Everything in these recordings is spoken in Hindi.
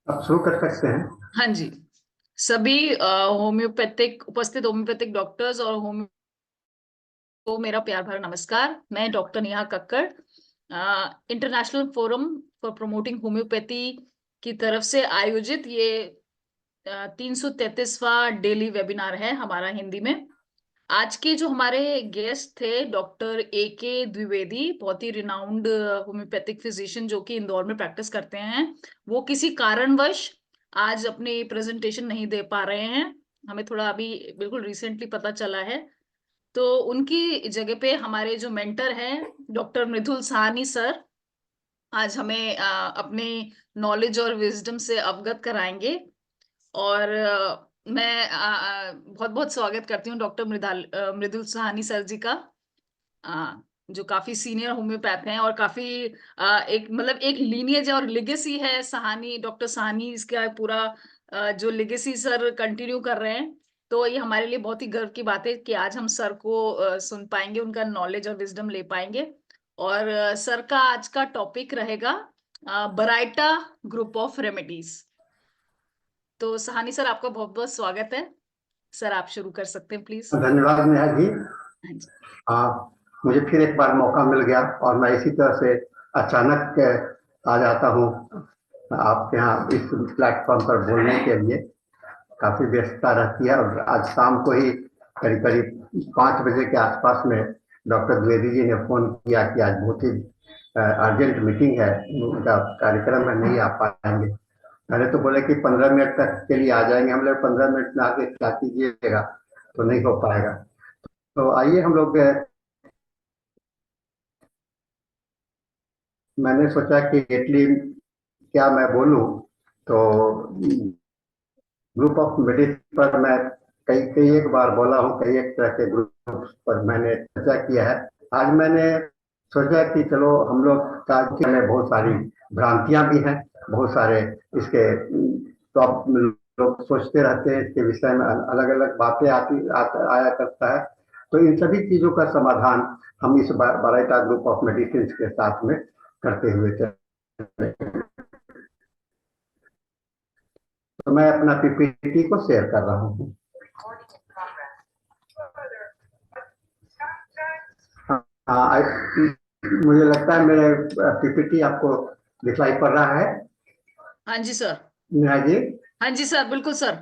अब शुरू कर सकते हैं। हाँ जी, सभी होम्योपैथिक उपस्थित होम्योपैथिक डॉक्टर्स और होम्यो को मेरा प्यार भरा नमस्कार। मैं doctor Neha Kakkar international forum for promoting homeopathy की तरफ से आयोजित ये 333वां डेली वेबिनार है हमारा हिंदी में। आज के जो हमारे गेस्ट थे डॉक्टर AK द्विवेदी, बहुत ही रिनाउंड होम्योपैथिक फिजिशियन जो कि इंदौर में प्रैक्टिस करते हैं। वो किसी कारणवश आज अपनी प्रेजेंटेशन नहीं दे पा रहे हैं, हमें थोड़ा अभी बिल्कुल रिसेंटली पता चला है। तो उनकी जगह पे हमारे जो मेंटर हैं डॉक्टर मृदुल साहनी सर आज हमें अपने नॉलेज और विजडम से अवगत कराएंगे। और मैं बहुत बहुत स्वागत करती हूँ डॉक्टर मृदुल साहनी सर जी का, जो काफी सीनियर होम्योपैथ हैं और काफी एक मतलब एक लीनिएज और लेगेसी है सहानी, डॉक्टर साहनी इसका पूरा जो लेगेसी सर कंटिन्यू कर रहे हैं। तो ये हमारे लिए बहुत ही गर्व की बात है कि आज हम सर को सुन पाएंगे, उनका नॉलेज और विजडम ले पाएंगे। और सर का आज का टॉपिक रहेगा बराइटा ग्रुप ऑफ रेमेडीज। तो सहानी सर आपका बहुत बहुत स्वागत है। सर आप शुरू कर सकते हैं प्लीज। धन्यवाद नेहा जी। हाँ जी। मुझे फिर एक बार मौका मिल गया और मैं इसी तरह से अचानक आ जाता हूँ आपके यहाँ इस प्लेटफॉर्म पर बोलने के लिए। काफी व्यस्तता रहती है और आज शाम को ही करीब करीब 5 बजे के आसपास में डॉक्टर द्विवेदी जी ने फोन किया कि आज बहुत ही अर्जेंट मीटिंग है, उनका कार्यक्रम है, नहीं आ पाएंगे। पहले तो बोले कि 15 मिनट तक के लिए आ जाएंगे। हम लोग 15 मिनट में आके क्या कीजिएगा, तो नहीं हो पाएगा। तो आइए हम लोग, मैंने सोचा कि इटली क्या मैं बोलूं, तो ग्रुप ऑफ मेडिसिन पर मैं कई कई एक बार बोला हूं, कई एक तरह के ग्रुप पर मैंने चर्चा किया है। आज मैंने सोचा कि चलो हम लोग का में बहुत सारी भ्रांतियां भी हैं, बहुत सारे इसके लोग सोचते रहते हैं, इसके विषय में अलग अलग बातें आया करता है। तो इन सभी चीजों का समाधान हम इस बराइटा ग्रुप ऑफ मेडिसिन के साथ में करते हुए चले। तो मैं अपना पीपीटी को शेयर कर रहा हूँ। मुझे लगता है मेरे पीपीटी आपको दिखाई पड़ रहा है। हाँ जी सर। नेहा जी। हाँ जी सर, बिल्कुल सर,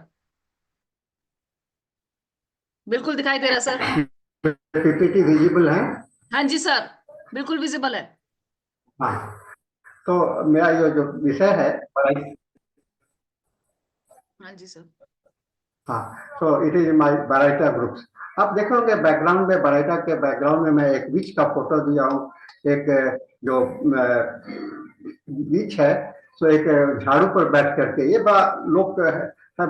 बिल्कुल दिखाई दे रहा सर। पीपीटी विजिबल है? हाँ जी सर, बिल्कुल विजिबल है। हाँ, तो मेरा ये जो विषय है, हाँ जी सर। हाँ, तो it is my Baryta groups. आप देखोगे बैकग्राउंड में, बराइटा के बैकग्राउंड में मैं एक विच का फोटो दिया हूँ। एक जो विच है, तो एक झाड़ू पर बैठ करके, ये लोग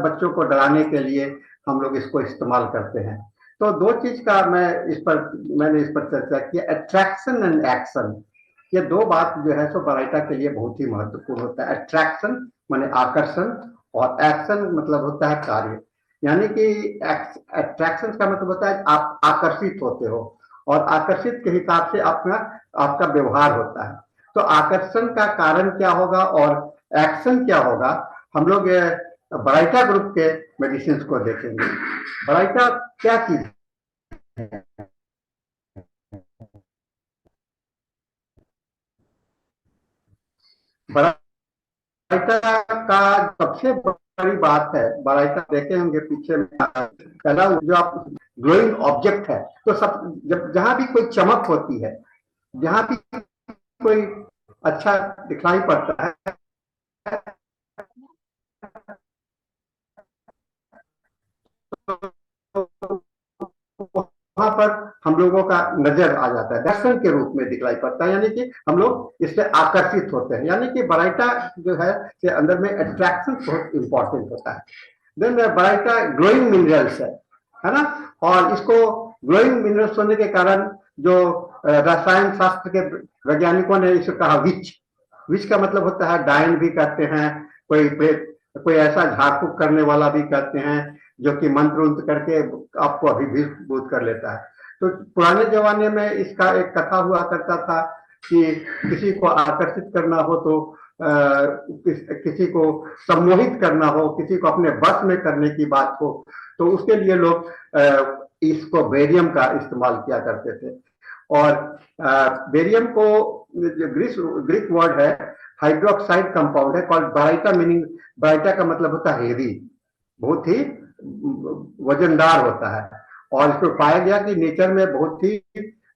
बच्चों को डराने के लिए हम लोग इसको इस्तेमाल करते हैं। तो दो चीज का मैंने इस पर चर्चा की, अट्रैक्शन एंड एक्शन। ये दो बात जो है सो बराइटा के लिए बहुत ही महत्वपूर्ण होता है। अट्रैक्शन माने आकर्षण, और एक्शन मतलब होता है कार्य। यानी कि अट्रैक्शन का मतलब होता है आप आकर्षित होते हो, और आकर्षित के हिसाब से आपका व्यवहार होता है। तो आकर्षण का कारण क्या होगा और एक्शन क्या होगा, हम लोग बराइटा ग्रुप के मेडिसिन को देखेंगे। बराइटा क्या चीज है? बराइटा का सबसे बड़ी बात है, बराइटा देखे होंगे पीछे में, पहला जो आप ग्लोइंग ऑब्जेक्ट है, तो सब जहां भी कोई चमक होती है, जहां भी कोई अच्छा दिखाई पड़ता है, वहां पर हम लोगों का नजर आ जाता है, दर्शन के रूप में दिखलाई पड़ता है। यानी कि हम लोग इससे आकर्षित होते हैं। यानी कि बराइटा जो है के अंदर में अट्रैक्शन बहुत इंपॉर्टेंट होता है। देन बराइटा ग्लोइंग मिनरल्स है ना, और इसको ग्लोइंग मिनरल्स होने के कारण जो रसायन शास्त्र के वैज्ञानिकों ने इसे कहा विच। विच का मतलब होता है डायन भी कहते हैं, कोई ऐसा झाड़ फूक करने वाला भी कहते हैं जो कि मंत्र उंत्र करके आपको अभिभूत कर लेता है। तो पुराने जमाने में इसका एक कथा हुआ करता था कि किसी को आकर्षित करना हो तो किसी को सम्मोहित करना हो, किसी को अपने बस में करने की बात हो, तो उसके लिए लोग इसको बेरियम का इस्तेमाल किया करते थे। और बेरियम को जो ग्रीक वर्ड है, हाइड्रोक्साइड कंपाउंड है कॉल्ड बराइटा, मीनिंग बराइटा का मतलब होता है हेवी, बहुत ही वजनदार होता है। और इसको पाया गया कि नेचर में बहुत ही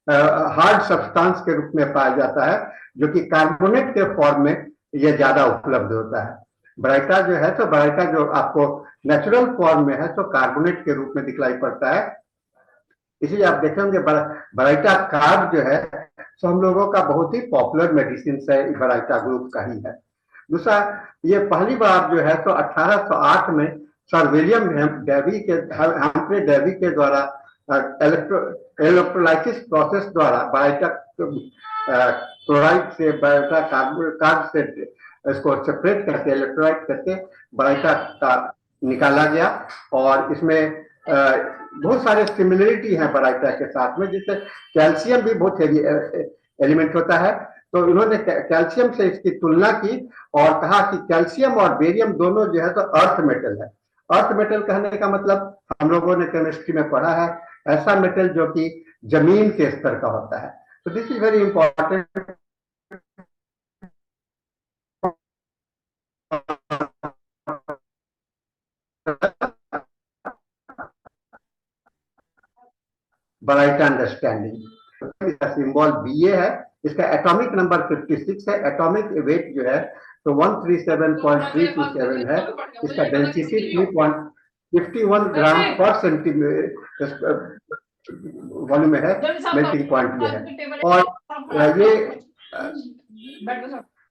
हार्ड सब्सटेंस के रूप में पाया जाता है, जो कि कार्बोनेट के फॉर्म में यह ज्यादा उपलब्ध होता है। बराइटा जो है, तो बराइटा जो आपको नेचुरल फॉर्म में है तो कार्बोनेट के रूप में दिखलाई पड़ता है। इसलिए आप देखेंगे बराइटा कार्ब जो है तो हम लोगों का बहुत ही पॉपुलर मेडिसिन है, बराइटा ग्रुप का ही है। दूसरा, ये पहली बार जो है तो 1808 में सर विलियम हम्फ्रे डेवी के द्वारा इलेक्ट्रोलाइसिस प्रोसेस द्वारा बराइटा क्लोराइड से बराइटा कार्ब से इसको सेपरेट करके इलेक्ट्रोलाइट करके बराइटा का निकाला गया। और इसमें बहुत सारे सिमिलरिटी हैं बराइटा के साथ में, जिससे कैल्शियम भी बहुत हेवी एलिमेंट होता है। तो उन्होंने कैल्शियम से इसकी तुलना की और कहा कि कैल्शियम और बेरियम दोनों जो है तो अर्थ मेटल है। अर्थ मेटल कहने का मतलब हम लोगों ने केमिस्ट्री में पढ़ा है, ऐसा मेटल जो कि जमीन के स्तर का होता है। तो this is very important. Baryta understanding, इसका सिंबल BA है, इसका एटॉमिक नंबर 56 है, एटॉमिक वेट जो है तो 137.327 है, इसका डेंसिटी 3.51 ग्राम पर सेंटीमीटर वॉल्यूम है, मेल्टिंग पॉइंट ये है। और ये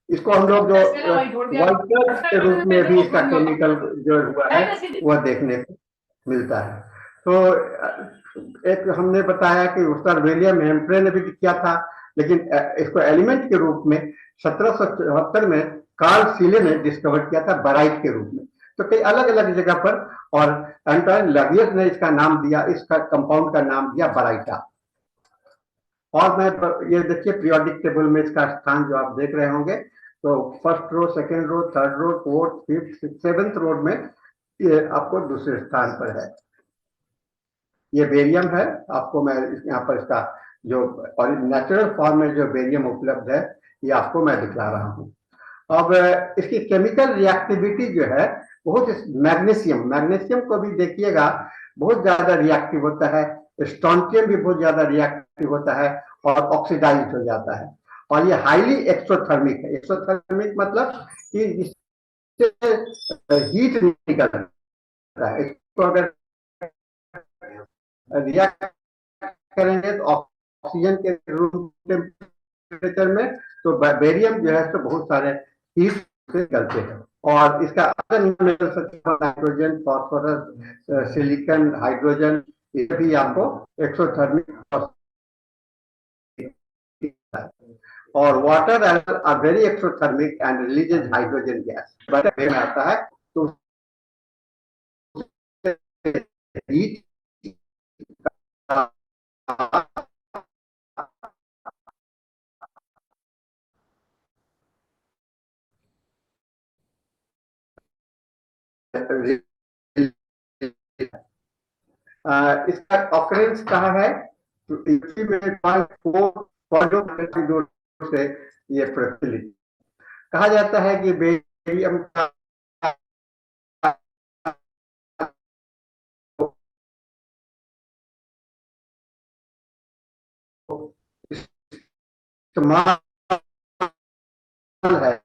इसको हम लोग जो वाइट के रूप में भी इसका केमिकल जो हुआ है वह देखने को मिलता है। तो एक हमने बताया कि सर विलियम हेम्फ्रे ने भी किया था, लेकिन इसको एलिमेंट के रूप में 1774 में कार्ल सीले ने डिस्कवर किया था बराइट के रूप में। तो कई अलग अलग जगह पर, और एंटोइन लवियस ने इसका नाम दिया, इसका कंपाउंड का नाम दिया बराइटा। और मैं ये देखिए पीरियोडिक टेबल में इसका स्थान जो आप देख रहे होंगे, तो first row, second row, third row, fourth, fifth, seventh row में ये आपको दूसरे स्थान पर है। ये बेरियम है, आपको मैं यहाँ पर इसका जो और नेचुरल फॉर्म में जो बेरियम उपलब्ध है ये आपको मैं दिखला रहा हूँ। अब इसकी केमिकल रिएक्टिविटी जो है बहुत, मैग्नीशियम को भी देखिएगा बहुत ज्यादा रिएक्टिव होता है, स्ट्रोंटियम भी बहुत ज्यादा रिएक्टिव होता है और ऑक्सीडाइज हो जाता है। और ये हाईली एक्सोथर्मिक है। एक्सोथर्मिक मतलब कि इससे हीट निकलता है। इसको अगर रिएक्ट करेंगे तो ऑक्सीजन के रूम टेम्परेचर में, तो बेरियम जो है तो बहुत सारे हीट से निकलते हैं। और इसका नाइट्रोजन, फॉस्फोरस, सिलिकॉन, हाइड्रोजन, ये भी आपको एक्सोथर्मिक। और water are very exothermic and releases hydrogen gas में आता है, तो हीट इसका ऑकरेंस कहाँ है, से ये प्रचलित कहा जाता है कि बेरियम का इस्तेमाल है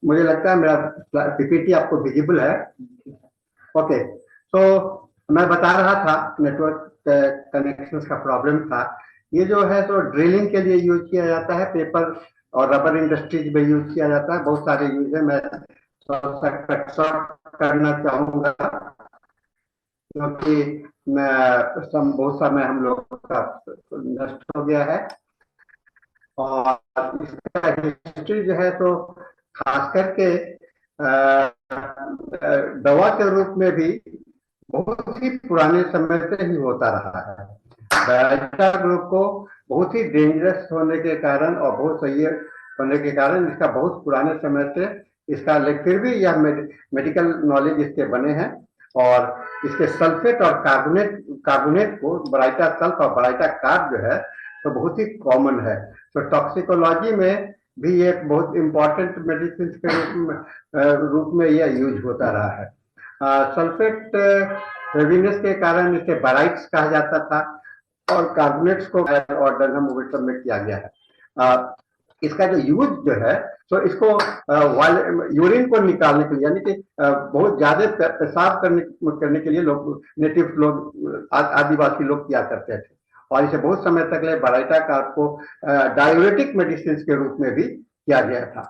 मुझे लगता है मेरा पीपीटी आपको विजिबल है। ओके, तो मैं बता रहा था नेटवर्क कनेक्शंस का प्रॉब्लम था। ये जो है तो ड्रिलिंग के लिए यूज किया जाता है। पेपर और रबर इंडस्ट्रीज में यूज किया जाता है। बहुत सारे यूज है, मैं थोड़ा सा कट शॉर्ट करना चाहूंगा क्योंकि बहुत समय हम लोग का नष्ट हो गया है। और इसका हिस्ट्री जो है तो खास करके दवा के रूप में भी बहुत ही पुराने समय से ही होता रहा है। बैटा ग्रुप को बहुत ही डेंजरस होने के कारण और बहुत सही होने के कारण इसका बहुत पुराने समय से इसका, लेकिन फिर भी यह मेडिकल नॉलेज इसके बने हैं। और इसके सल्फेट और कार्बोनेट को बराइटा सल्फ और बराइटा कार्ब जो है तो बहुत ही कॉमन है। तो टॉक्सिकोलॉजी में भी ये बहुत इंपॉर्टेंट मेडिसिन के रूप में यह यूज होता रहा है। सल्फेट हेवीनेस के कारण इसे बाराइट्स कहा जाता था और कार्बोनेट्स को और डर्नम में किया गया है। इसका जो यूज जो है तो इसको यूरिन को निकालने के लिए, यानी कि बहुत ज्यादा पेशाब करने के लिए लोग, नेटिव लोग, आदिवासी लोग किया करते थे। और इसे बहुत समय तक ले बराइटा कार्ब को डायूरेटिक मेडिसिन के रूप में भी किया गया था।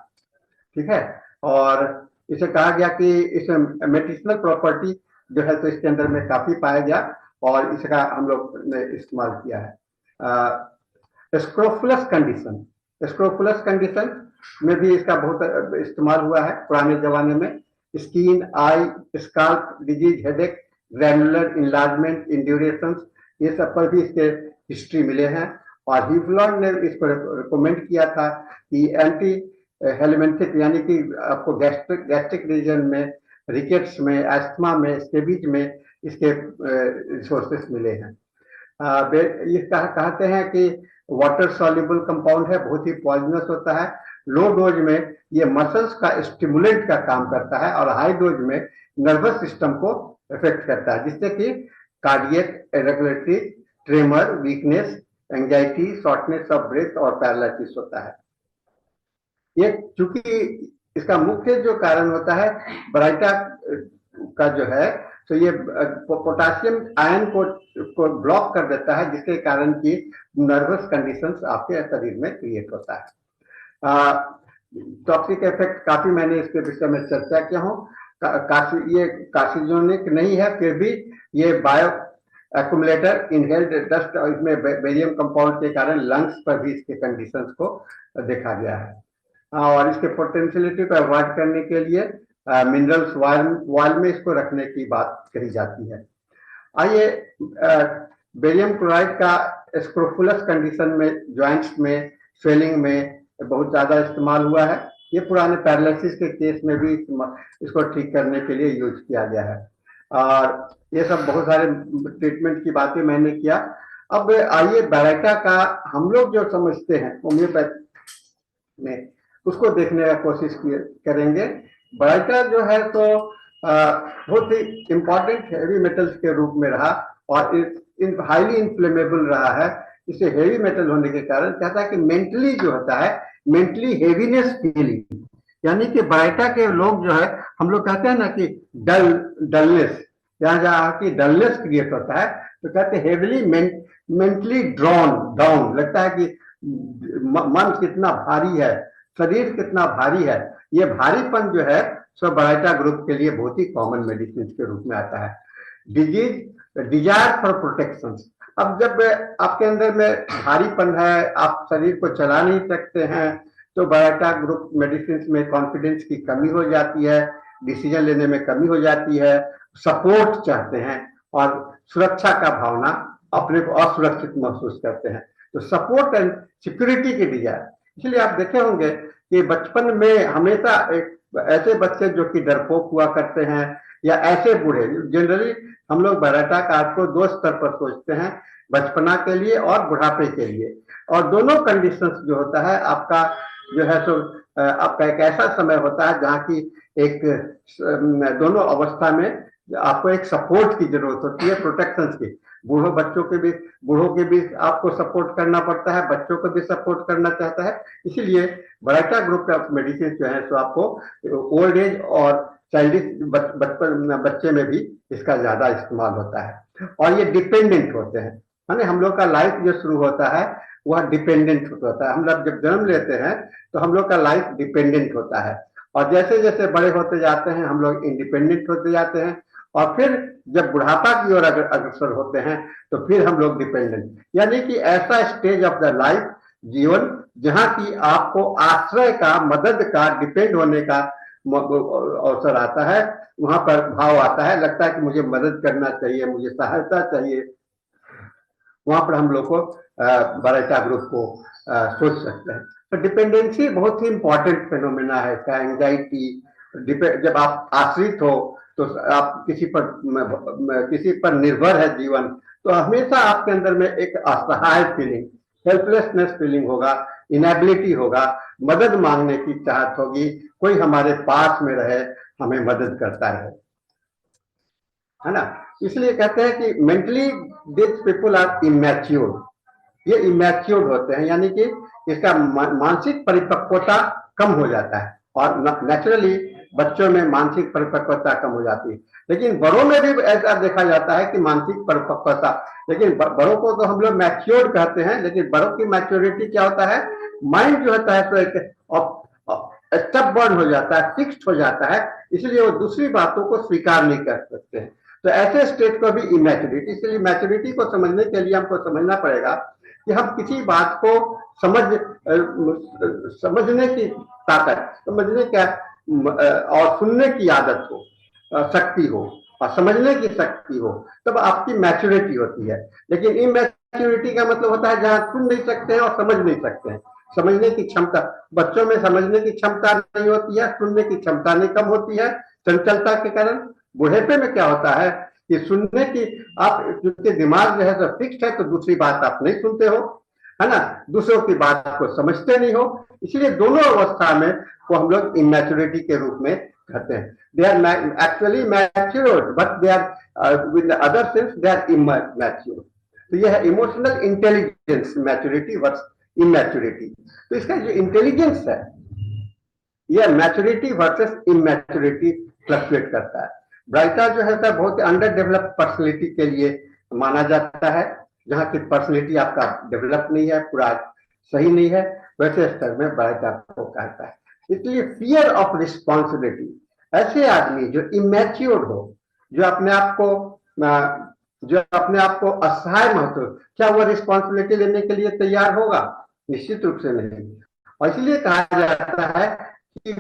ठीक है, और इसे कहा गया कि इसमें मेडिसिनल प्रॉपर्टी जो है तो इसके अंदर में काफी पाया गया और इसका हम लोग ने इस्तेमाल किया है। स्क्रोफुलस कंडीशन में भी इसका बहुत इस्तेमाल हुआ है पुराने जमाने में। Skin, eye, scalp disease, headache, granular enlargement, induration, ये सब पर भी इसके हिस्ट्री मिले हैं। और हीवलॉन ने इसको रिकमेंड किया था कि एंटी हेलमेंथिक, यानी कि आपको गैस्ट्रिक रीजन में, रिकेट्स में, एस्थमा में, स्केबीज में इसके रिसोर्सेस मिले हैं। ये कहते हैं कि वाटर सॉल्युबल कंपाउंड है, बहुत ही पॉइजनस होता है। लो डोज में ये मसल्स का स्टिमुलेंट का काम करता है और हाई डोज में नर्वस सिस्टम को इफेक्ट करता है, जिससे कि cardiac irregularity, tremor, weakness, anxiety, shortness of breath और पैरालिसिस होता है। ये चूंकि इसका मुख्य जो कारण होता है बराइटा का जो है तो ये पोटासियम आयन को ब्लॉक कर देता है, जिसके कारण की नर्वस कंडीशंस आपके शरीर में क्रिएट होता है। टॉक्सिक इफेक्ट काफी मैंने इसके विषय में चर्चा किया हूँ। ये कार्सिनोजेनिक नहीं है, फिर भी ये बायो एक्यूमुलेटर, इनहेल्ड डस्ट और इसमें बेरियम कंपाउंड के कारण लंग्स पर भी इसके कंडीशंस को देखा गया है। और इसके पोटेंशियलिटी को अवॉइड करने के लिए मिनरल्स वाल में इसको रखने की बात कही जाती है। आइए, बेरियम क्लोराइड का स्क्रोफुलस कंडीशन में, जॉइंट्स में, स्वेलिंग में बहुत ज्यादा इस्तेमाल हुआ है। ये पुराने पैरालिसिस के केस में भी इसको ठीक करने के लिए यूज किया गया है। और ये सब बहुत सारे ट्रीटमेंट की बातें मैंने किया। अब आइए बराइटा का हम लोग जो समझते हैं होम्योपैथी में, उसको देखने का कोशिश करेंगे। बराइटा जो है तो बहुत ही इंपॉर्टेंट हेवी मेटल्स के रूप में रहा और हाईली इन्फ्लेमेबल रहा है। इसे हेवी मेटल होने के कारण कहता है कि मेंटली जो होता है, मेंटली हेवीनेस फीलिंग, यानी कि बराइटा के लोग जो है, हम लोग कहते हैं ना कि डलनेस, जहाँ की डलनेस क्रिएट होता है तो कहते हैं हेवीली मेंटली ड्रॉन डाउन, लगता है कि मन कितना भारी है, शरीर कितना भारी है। ये भारीपन जो है सो बराइटा ग्रुप के लिए बहुत ही कॉमन मेडिसिन के रूप में आता है। डिजायर फॉर प्रोटेक्शन, अब जब आपके अंदर में भारीपन है, आप शरीर को चला नहीं सकते हैं, तो बराइटा ग्रुप मेडिसिन में कॉन्फिडेंस की कमी हो जाती है, डिसीजन लेने में कमी हो जाती है, सपोर्ट चाहते हैं और सुरक्षा का भावना, अपने को असुरक्षित महसूस करते हैं। तो सपोर्ट एंड सिक्योरिटी की डिजायर, इसलिए आप देखे होंगे कि बचपन में हमेशा एक ऐसे बच्चे जो कि डरपोक हुआ करते हैं या ऐसे बूढ़े, जनरली हम लोग बराइटा कार्ब को दो स्तर पर सोचते हैं, बचपना के लिए और बुढ़ापे के लिए। और दोनों कंडीशंस जो होता है आपका जो है सो आपका एक ऐसा समय होता है जहाँ की एक दोनों अवस्था में आपको एक सपोर्ट की जरूरत होती है, प्रोटेक्शन की। बूढ़ों के भी आपको सपोर्ट करना पड़ता है, बच्चों को भी सपोर्ट करना चाहता है। इसीलिए बराइटा ग्रुप का मेडिसिन जो है तो आपको ओल्ड एज और चाइल्डिश बच्चे में भी इसका ज्यादा इस्तेमाल होता है। और ये डिपेंडेंट होते हैं, माने हम लोग का लाइफ जो शुरू होता है वह डिपेंडेंट होता है। हम लोग जब जन्म लेते हैं तो हम लोग का लाइफ डिपेंडेंट होता है, और जैसे जैसे बड़े होते जाते हैं हम लोग इंडिपेंडेंट होते जाते हैं, और फिर जब बुढ़ापा की ओर अग्रसर होते हैं तो फिर हम लोग डिपेंडेंट, यानी कि ऐसा स्टेज ऑफ द लाइफ, जीवन, जहां की आपको आश्रय का, मदद का, डिपेंड होने का अवसर आता है। वहां पर भाव आता है, लगता है कि मुझे मदद करना चाहिए, मुझे सहायता चाहिए। वहां पर हम लोग को बरेटा ग्रुप को सोच सकते हैं। तो डिपेंडेंसी बहुत ही इंपॉर्टेंट फेनोमेना है इसका। एंजाइटी, जब आप आश्रित हो तो आप किसी पर निर्भर है जीवन, तो हमेशा आपके अंदर में एक असहाय फीलिंग, हेल्पलेसनेस फीलिंग होगा, इनएबिलिटी होगा, मदद मांगने की चाहत होगी, कोई हमारे पास में रहे, हमें मदद करता रहे, है ना। इसलिए कहते हैं कि mentally this people are immature, ये इमैच्योर होते हैं, यानी कि इसका मानसिक परिपक्वता कम हो जाता है, और नेचुरली बच्चों में मानसिक परिपक्वता कम हो जाती है। लेकिन बड़ों में भी ऐसा देखा जाता है कि मानसिक परिपक्वता, लेकिन बड़ों को तो हम लोग मैच्योर कहते हैं, लेकिन बड़ों की मैच्योरिटी क्या होता है, माइंड जो होता है तो एक स्टबबर्न हो जाता है, फिक्स्ड हो जाता है, इसलिए वो दूसरी बातों को स्वीकार नहीं कर सकते हैं। तो ऐसे स्टेट को भी इमैच्योरिटी, इसलिए मैच्योरिटी को समझने के लिए हमको समझना पड़ेगा कि हम किसी बात को समझने की ताकत, समझने का और सुनने की आदत हो, शक्ति हो, और समझने की शक्ति हो, तब आपकी मैच्योरिटी होती है। लेकिन इमैच्योरिटी का मतलब होता है जहां सुन नहीं सकते हैं और समझ नहीं सकते हैं। समझने की क्षमता, बच्चों में समझने की क्षमता नहीं होती है, सुनने की क्षमता नहीं कम होती है चंचलता के कारण। बुढ़ेपे में क्या होता है कि सुनने की, आप क्योंकि दिमाग जो है तो फिक्स्ड है, तो दूसरी बात आप नहीं सुनते हो, है ना, दूसरों की बात को समझते नहीं हो, इसलिए दोनों अवस्था में को हम लोग इमैच्योरिटी के रूप में कहते हैं। They are actually matured, but they are with other sense they are immature. तो यह है emotional intelligence, maturity versus immaturity. तो इसका जो इंटेलिजेंस है, यह मैच्योरिटी वर्सेस इमैच्योरिटी फ्लक्चुएट करता है। ब्राइटा जो है सर बहुत अंडर डेवलप्ड पर्सनैलिटी के लिए माना जाता है, जहां की पर्सनैलिटी आपका डेवलप नहीं है, पूरा सही नहीं है, वैसे स्तर में ब्राइटा को कहता है। इसलिए फियर ऑफ रिस्पॉन्सिबिलिटी, ऐसे आदमी जो इमैच्योर्ड हो, जो अपने आप को असहाय महसूस, क्या वो रिस्पॉन्सिबिलिटी लेने के लिए तैयार होगा? निश्चित रूप से नहीं। और इसलिए कहा जाता है कि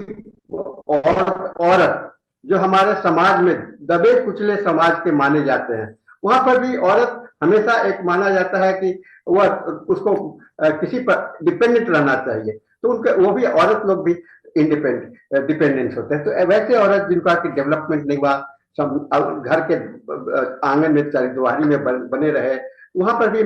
औरत जो हमारे समाज में दबे कुचले समाज के माने जाते हैं, वहां पर भी औरत हमेशा एक माना जाता है कि वह उसको किसी पर डिपेंडेंट रहना चाहिए, तो उनके वो भी औरत लोग भी डिपेंडेंट होते हैं। तो वैसे औरत जिनका कि डेवलपमेंट नहीं हुआ, घर के आंगन में चारदीवारी में बने रहे, वहां पर भी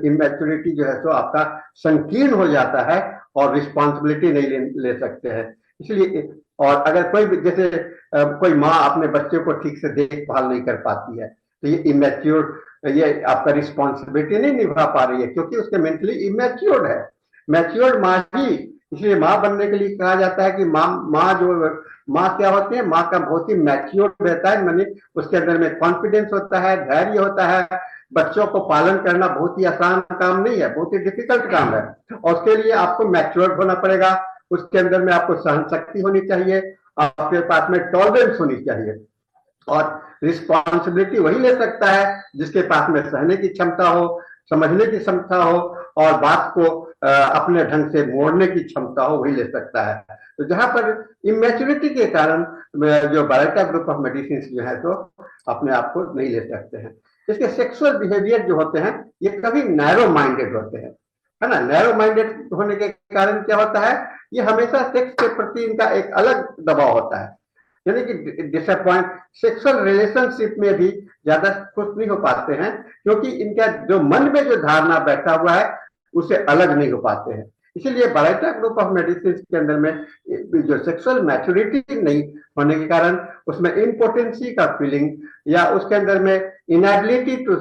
इमैच्योरिटी जो है तो आपका संकीर्ण हो जाता है और रिस्पॉन्सिबिलिटी नहीं ले सकते हैं। इसलिए, और अगर कोई जैसे कोई माँ अपने बच्चे को ठीक से देखभाल नहीं कर पाती है, तो ये इमैच्योर, ये आपका रिस्पॉन्सिबिलिटी नहीं निभा पा रही है, क्योंकि उसके मेंटली इमैच्योर्ड है। मैच्योर्ड माँ ही, इसलिए माँ बनने के लिए कहा जाता है कि माँ क्या होती है, माँ का बहुत ही मैच्योर्ड रहता है, मानी उसके अंदर में कॉन्फिडेंस होता है, धैर्य होता है। बच्चों को पालन करना बहुत ही आसान काम नहीं है, बहुत ही डिफिकल्ट काम है, और उसके लिए आपको मैच्योर्ड होना पड़ेगा। उसके अंदर में आपको सहन शक्ति होनी चाहिए, आपके पास में टॉलरेंस होनी चाहिए, और रिस्पॉन्सिबिलिटी वही ले सकता है जिसके पास में सहने की क्षमता हो, समझने की क्षमता हो, और बात को अपने ढंग से मोड़ने की क्षमता हो, वही ले सकता है। तो जहां पर इमैच्योरिटी के कारण जो बरेटा ग्रुप ऑफ मेडिसिन जो है तो अपने आप को नहीं ले सकते हैं। इसके सेक्सुअल बिहेवियर जो होते हैं ये कभी नैरो माइंडेड होते हैं, है ना। नैरो माइंडेड होने के कारण क्या होता है, ये हमेशा सेक्स के प्रति इनका एक अलग दबाव होता है, यानी कि डिसअपॉइंट, सेक्सुअल रिलेशनशिप में भी ज्यादा खुश नहीं हो पाते हैं, क्योंकि इनका जो मन में जो धारणा बैठा हुआ है उससे अलग नहीं हो पाते हैं। इसीलिए बरेटा ग्रुप ऑफ मेडिसिन के अंदर में जो सेक्सुअल मैच्योरिटी नहीं होने के कारण उसमें इम्पोर्टेंसी का फीलिंग, या उसके अंदर में inability to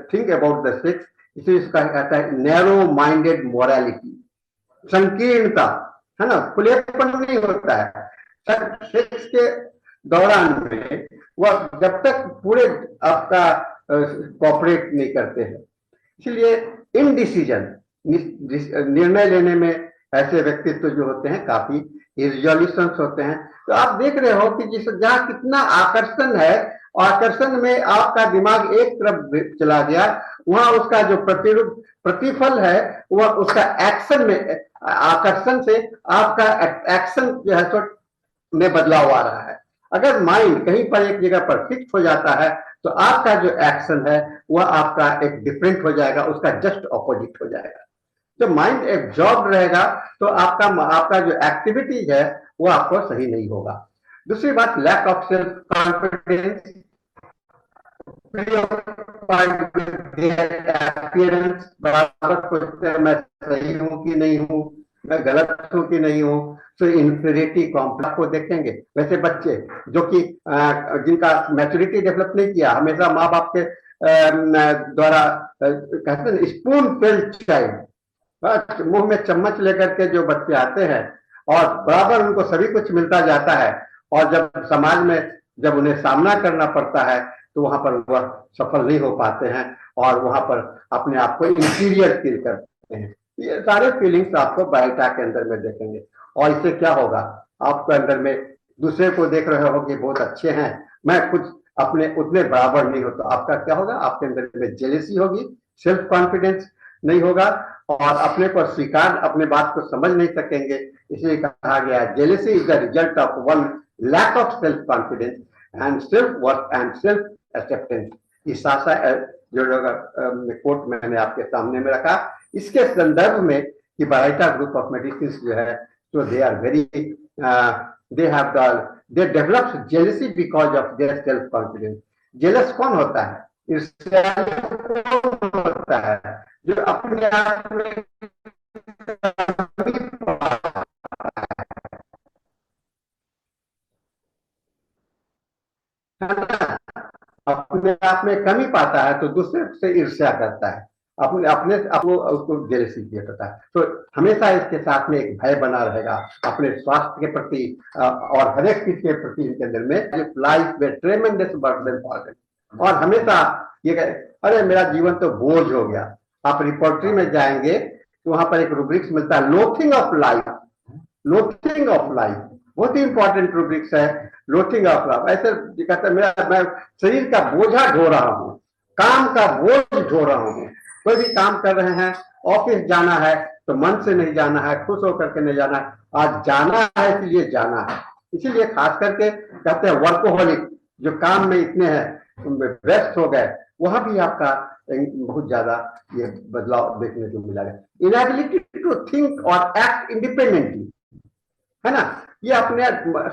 think about the sex, इसे इसका कहता है नैरो माइंडेड मोरालिटी, संकीर्णता, है ना, खुलेपन नहीं होता है सेक्स के दौरान में, वह जब तक पूरे आपका कोऑपरेट नहीं करते हैं। इसलिए इनडिसीजन, निर्णय लेने में ऐसे व्यक्तित्व जो होते हैं काफी इरिजोल्यूशन होते हैं। तो आप देख रहे हो कि जिस जहाँ कितना आकर्षण है, आकर्षण में आपका दिमाग एक तरफ चला गया, वहां उसका जो प्रतिफल है वह उसका एक्शन में, आकर्षण से आपका एक्शन जो है तो में बदलाव आ रहा है। अगर माइंड कहीं पर एक जगह पर फिक्स हो जाता है तो आपका जो एक्शन है वह आपका एक डिफरेंट हो जाएगा, उसका जस्ट ऑपोजिट हो जाएगा। जब माइंड एब्जॉर्ब रहेगा तो आपका जो एक्टिविटीज है वो आपको सही नहीं होगा। दूसरी बात, लैक ऑफ सेल्फ कॉन्फिडेंस, बराबर सोचते हैं मैं सही हूं कि नहीं हूं, मैं गलत हूं कि नहीं हूं, तो इन्फीरियरिटी कॉम्प्लेक्स को देखेंगे। वैसे बच्चे जो कि जिनका मैच्योरिटी डेवलप नहीं किया, हमेशा माँ बाप के द्वारा कहते हैं स्पून फेड चाइल्ड, बस मुंह में चम्मच लेकर के जो बच्चे आते हैं और बराबर उनको सभी कुछ मिलता जाता है, और जब समाज में जब उन्हें सामना करना पड़ता है तो वहां पर वह सफल नहीं हो पाते हैं और वहां पर अपने आप को इंटीरियर फील करते हैं। ये सारे फीलिंग्स आपको बायोटा के अंदर में देखेंगे। और इससे क्या होगा, आपके अंदर में दूसरे को देख रहे हो कि बहुत अच्छे हैं, मैं कुछ अपने उतने बराबर नहीं हो, तो आपका क्या होगा, आपके अंदर में जेलेसी होगी, सेल्फ कॉन्फिडेंस नहीं होगा और अपने को स्वीकार, अपने बात को समझ नहीं सकेंगे। इसलिए कहा गया jealousy is the result of one lack of self confidence and self worth and self acceptance. इस आशा जो कोट मैंने आपके सामने में रखा, इसके संदर्भ में कि बाराइटा ग्रुप ऑफ मेडिसिन जो है तो they are very they develop jealousy because of their self confidence. Jealous कौन होता है, कौन होता है जो अपने आप में अपने आप में कमी पाता है तो दूसरे से ईर्ष्या करता है, अपने अपने उसको जेलसी किया करता है। तो हमेशा इसके साथ में एक भय बना रहेगा अपने स्वास्थ्य के प्रति और हर एक चीज के प्रति इनके अंदर में लाइफ में ट्रेमेंडस बर्डन फॉर देम। और हमेशा ये अरे मेरा जीवन तो बोझ हो गया। आप रिपोर्टरी में जाएंगे तो वहां पर एक रूब्रिक्स मिलता है, loathing of life, loathing of life बहुत ही इंपॉर्टेंट रूब्रिक्स है, लोथिंग ऑफ लाइफ। ऐसे कहते हैं मैं शरीर का बोझा ढो रहा हूँ, काम का बोझ ढो रहा हूँ। कोई भी काम कर रहे हैं, ऑफिस जाना है तो मन से नहीं जाना है, खुश होकर के नहीं जाना है, आज जाना है इसलिए जाना है। इसीलिए खास करके कहते हैं वर्कोहॉलिक, जो काम में इतने हैं उनमें व्यस्त हो गए, वहां भी आपका बहुत ज्यादा ये बदलाव देखने को मिला है। इनएबिलिटी टू थिंक और एक्ट इंडिपेंडेंटली, है ना, ये अपने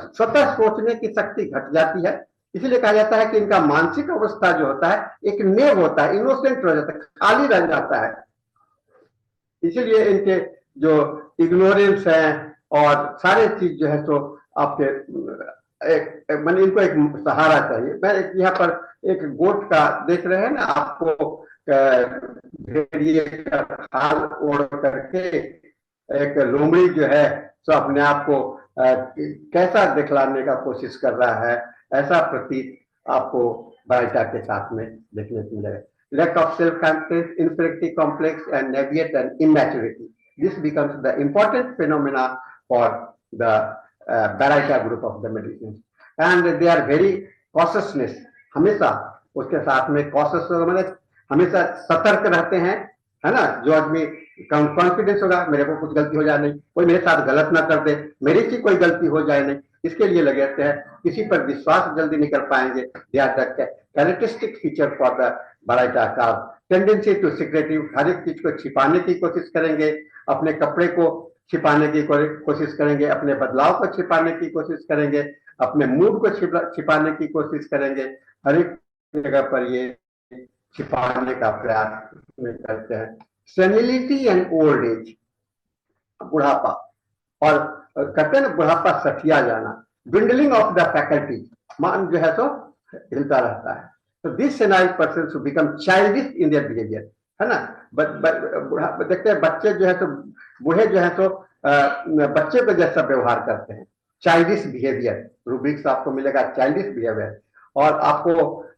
स्वतः सोचने की शक्ति घट जाती है। इसलिए कहा जाता है कि इनका मानसिक अवस्था जो होता है एक नेव होता है, इनोसेंट हो जाता है, खाली रह जाता है। इसीलिए इनके जो इग्नोरेंस है और सारे चीज जो है तो आपके एक मैंने इनको एक सहारा चाहिए। मैं यहाँ पर एक गोट का देख रहे हैं ना, आपको भेड़िए का खाल ओढ़ करके एक लोमड़ी जो है तो अपने आप को कैसा दिखलाने का कोशिश कर रहा है, ऐसा प्रतीत आपको बायोटा के साथ में देखने को मिलेगा। Lack of self-confidence, inferiority complex, and naivete and immaturity. This becomes the important phenomena for the Baryta group of the medicines. And they are very cautiousness. हमेशा उसके साथ में cautious मैंने हमेशा सतर्क रहते हैं, है ना। जो आदमी कॉन्फिडेंस होगा, मेरे को कुछ गलती हो जाए नहीं, कोई मेरे साथ गलत ना कर दे, मेरी से कोई गलती हो जाए नहीं, इसके लिए लगे रहते हैं। किसी पर विश्वास जल्दी नहीं कर पाएंगे। They are the characteristic feature for the baryta का टेंडेंसी टू सीक्रेटिव, हर एक चीज को छिपाने की कोशिश करेंगे, अपने कपड़े को छिपाने की कोशिश करेंगे, अपने बदलाव को छिपाने की कोशिश करेंगे, अपने मूड को छिपाने की कोशिश करेंगे। हर एक जगह पर ये छिपाने का प्रयास करते हैं। सेनिलिटी एंड ओल्ड एज, बुढ़ापा, और कहते हैं ना बुढ़ापा सठिया जाना, dwindling ऑफ द फैकल्टी, मान जो है तो हिलता रहता है। तो this senile person who become childish in their behaviour, है ना। देखते हैं बच्चे जो है तो बूढ़े जो है तो बच्चे को जैसा व्यवहार करते हैं, चाइल्डिश बिहेवियर, रूब्रिक्स आपको मिलेगा चाइल्डिश बिहेवियर। और आपको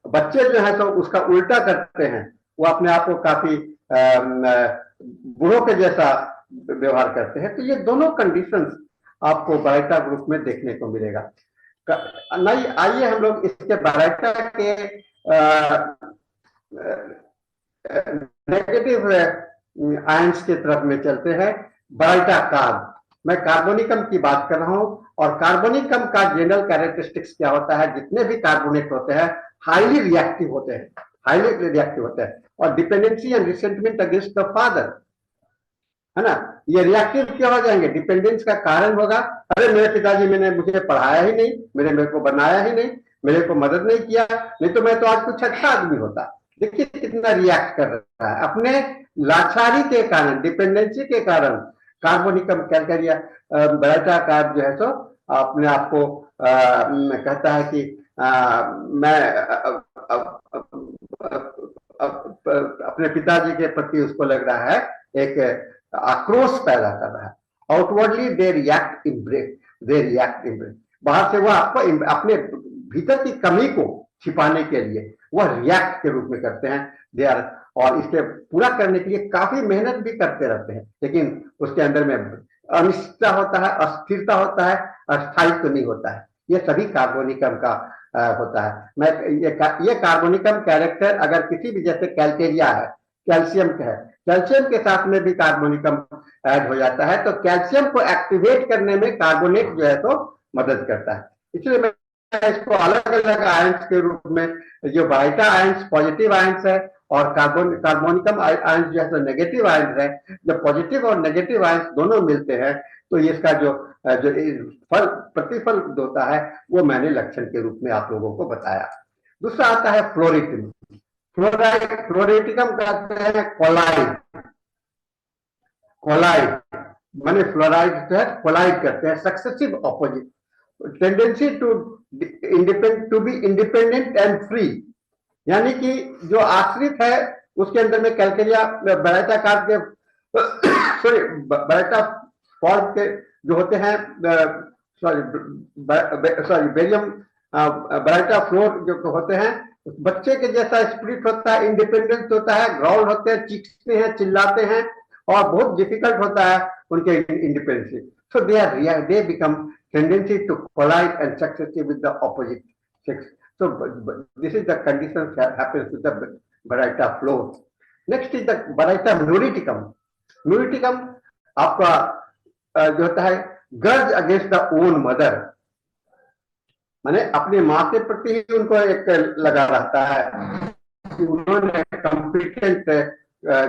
बच्चे जो है तो उसका उल्टा करते हैं, वो अपने आप को काफी बूढ़ों के जैसा व्यवहार करते हैं। तो ये दोनों कंडीशंस आपको बराइटा ग्रुप में देखने को मिलेगा। नहीं, आइए हम लोग इसके बराइटा के नेगेटिव आयंस की तरफ में चलते हैं। बराइटा कार्ब, मैं कार्बोनिकम की बात कर रहा हूं, और कार्बोनिकम का जनरल कैरेक्टरिस्टिक्स क्या होता है, जितने भी कार्बोनेट होते हैं हाईली रिएक्टिव होते हैं, हाईली रिएक्टिव होते हैं, और dependency and resentment against the father, है ना। ये रिएक्टिव क्यों हो जाएंगे? डिपेंडेंस का कारण होगा, अरे मेरे पिताजी मैंने मुझे पढ़ाया ही नहीं, मेरे को बनाया ही नहीं, मेरे को मदद नहीं किया, नहीं तो मैं तो आज कुछ अच्छा आदमी होता। देखिए कितना रिएक्ट कर रहा है अपने लाचारी के कारण, डिपेंडेंसी के कारण। कार्बोनिकम कैलकेरिया बराइटा कार्ब जो है सो अपने आप को कहता है कि मैं अपने पिताजी के प्रति उसको लग रहा है एक आक्रोश पैदा कर रहा है। आउटवर्डली दे रिएक्ट इम्ब्रेक, बाहर से वो आपको अपने भीतर की कमी को छिपाने के लिए वह रिएक्ट के रूप में करते हैं। दे आर, और इसके पूरा करने के लिए काफी मेहनत भी करते रहते हैं, लेकिन उसके अंदर में अनिश्चितता होता है, अस्थिरता होता है, अस्थायित्व नहीं होता है। ये सभी कार्बोनिकम का होता है। मैं ये कार्बोनिकम कैरेक्टर अगर किसी भी, जैसे कैलकेरिया है, कैल्शियम का है, कैल्शियम के साथ में भी कार्बोनिकम ऐड हो जाता है, तो कैल्शियम को एक्टिवेट करने में कार्बोनेट जो है तो मदद करता है। इसलिए मैं इसको अलग अलग आयंस के रूप में, जो बराइटा आयंस पॉजिटिव आयंस है और कार्बोनिकम आयंस जो है तो नेगेटिव आयंस है। जब पॉजिटिव और नेगेटिव आयंस दोनों मिलते हैं तो इसका जो फल प्रतिफल होता है वो मैंने लक्षण के रूप में आप लोगों को बताया। दूसरा आता है फ्लोरिटिन। फ्लोरेटिकम कहते हैं कोलाइड माने फ्लोराइड जो है कोलाइड करते हैं, successive opposite, tendency to be independent and free, यानी कि जो आश्रित है उसके अंदर में कैलकेरिया बराइटा कार्ब के सॉरी बराइटा फॉर्म के जो होते हैं, सॉरी बेरियम बराइटा फ्लोर जो होते हैं, बच्चे के जैसा स्पिरिट होता है, इंडिपेंडेंस होता है, ग्राउल होते हैं, चीखते हैं, चिल्लाते हैं, और बहुत डिफिकल्ट होता है उनके independency. So they become tendency to collide and successive with the opposite sex. So this is the condition that happens with the Baraita flow. Next is the Baraita muriticum. Muriticum आपका जो होता है grudge against the own mother, माने अपनी माँ के प्रति ही उनको एक लगा रहता है कि उन्होंने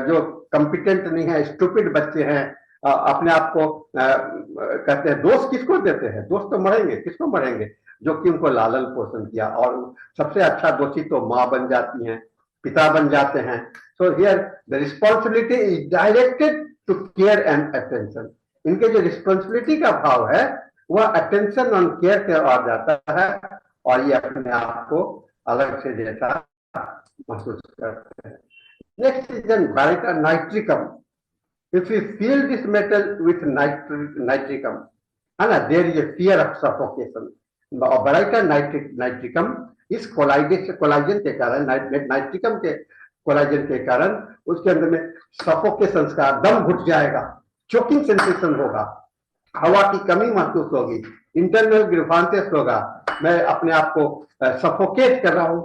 जो कम्पिटेंट नहीं है, स्टूपिड बच्चे हैं, अपने आप को कहते हैं। दोस्त किसको देते हैं? दोस्त तो मरेंगे, किसको मरेंगे? जो कि उनको लालन पोषण किया, और सबसे अच्छा दोषी तो माँ बन जाती हैं, पिता बन जाते हैं। So here the responsibility is directed to care and attention. इनके जो रिस्पॉन्सिबिलिटी का भाव है वह अटेंशन और केयर के ओर जाता है, और ये अपने आप को अलग से जैसा महसूस करते हैं। Next is baryta nitricum. If you feel this metal with nitricum, है ना, there is a fear of suffocation. Baryta nitricum इस कोलाइजन के कारण, नाइट्रिकम के कोलाइजन के कारण उसके अंदर में सफोकेशन का, दम घुट जाएगा, चोकिंग सेंसेशन होगा, हवा की कमी महसूस होगी, इंटरनल ग्रिफांसेस होगा, मैं अपने आप को सफोकेट कर रहा हूं,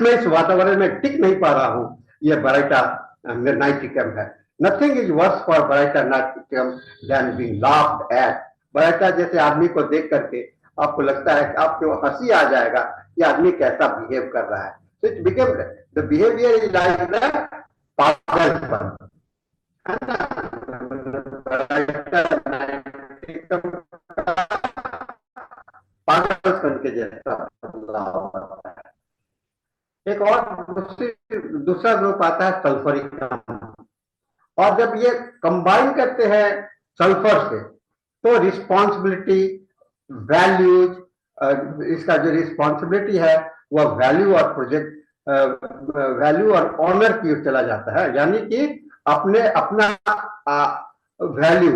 मैं इस वातावरण में टिक नहीं पा रहा हूं। यह बराइटा नाइट्रिकम है। Nothing is worse for baryta nitricum than being laughed at. Baryta जैसे आदमी को देख करके आपको लगता है कि आपको हंसी आ जाएगा कि आदमी कैसा बिहेव कर रहा है। तो it became the behaviour is like the पागलपन, पागलपन के जैसा होता है। एक और दूसरा ग्रुप आता है सल्फरिकम, और जब ये कंबाइन करते हैं सल्फर से तो रिस्पॉन्सिबिलिटी, वैल्यूज, इसका जो रिस्पॉन्सिबिलिटी है वह वैल्यू और प्रोजेक्ट वैल्यू और ऑनर की ओर चला जाता है। यानी कि अपना वैल्यू,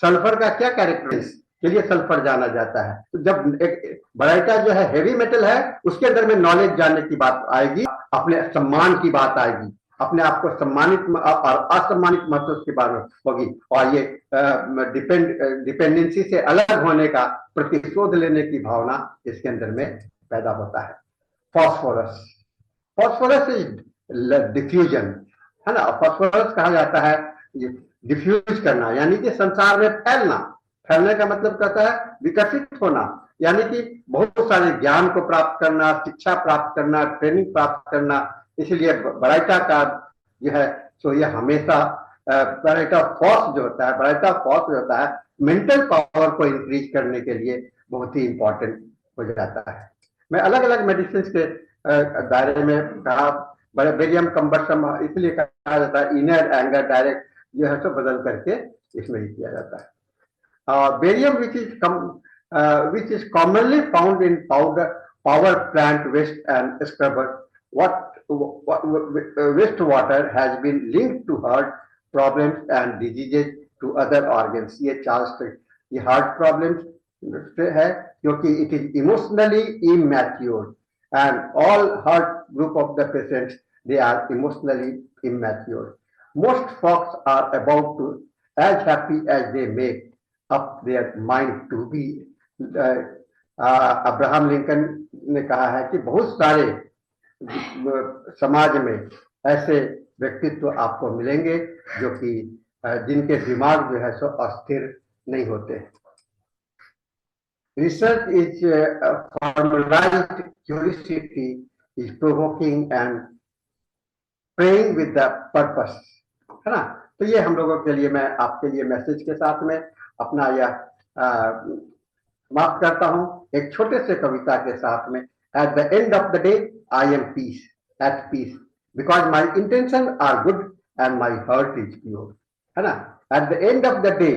सल्फर का क्या कैरेक्टरिस्टिक्स के लिए सल्फर जाना जाता है। तो जब एक बराइटा जो है हेवी मेटल है, उसके अंदर में नॉलेज जानने की बात आएगी, अपने सम्मान की बात आएगी, अपने आप को सम्मानित और असम्मानित महसूस के बारे में होगी, और ये डिपेंडेंसी से अलग होने का प्रतिशोध लेने की भावना इसके अंदर में पैदा होता है। फॉस्फोरस, फॉस्फोरस इज डिफ्यूजन, है ना। फॉस्फोरस कहा जाता है डिफ्यूज करना, यानी कि संसार में फैलना। फैलने का मतलब कहता है विकसित होना, यानी कि बहुत सारे ज्ञान को प्राप्त करना, शिक्षा प्राप्त करना, ट्रेनिंग प्राप्त करना। इसलिए बराइटा का जो है सो ये हमेशा बराइटा फॉर्स जो होता है, बराइटा फॉर्स जो होता है मेंटल पावर को इंक्रीज करने के लिए बहुत ही इंपॉर्टेंट हो जाता है। मैं अलग अलग मेडिसिन के दायरे में कहा, बेरियम कम्बर्सम इसलिए कहा जाता है, इनर एंगर डायरेक्ट जो है सो बदल करके इसमें ही किया जाता है। Barium, which is commonly found in power plant waste and scrubber. Wastewater has been linked to heart problems and diseases to other organs. ये चार्ज ये हार्ट प्रॉब्लम्स है क्योंकि it is emotionally immature, and all heart group of the patients, they are emotionally immature. Most folks are about to as happy as they make up their mind to be. Abraham Lincoln ने कहा है कि बहुत सारे समाज में ऐसे व्यक्तित्व आपको मिलेंगे जो कि जिनके दिमाग जो है सो अस्थिर नहीं होते। Research is formalised curiosity is provoking and praying with the purpose, है ना। तो ये हम लोगों के लिए, मैं आपके लिए मैसेज के साथ में अपना यह समाप्त करता हूं एक छोटे से कविता के साथ में। At the end of the day I am peace at peace because my intention are good and my heart is pure, है ना। At the end of the day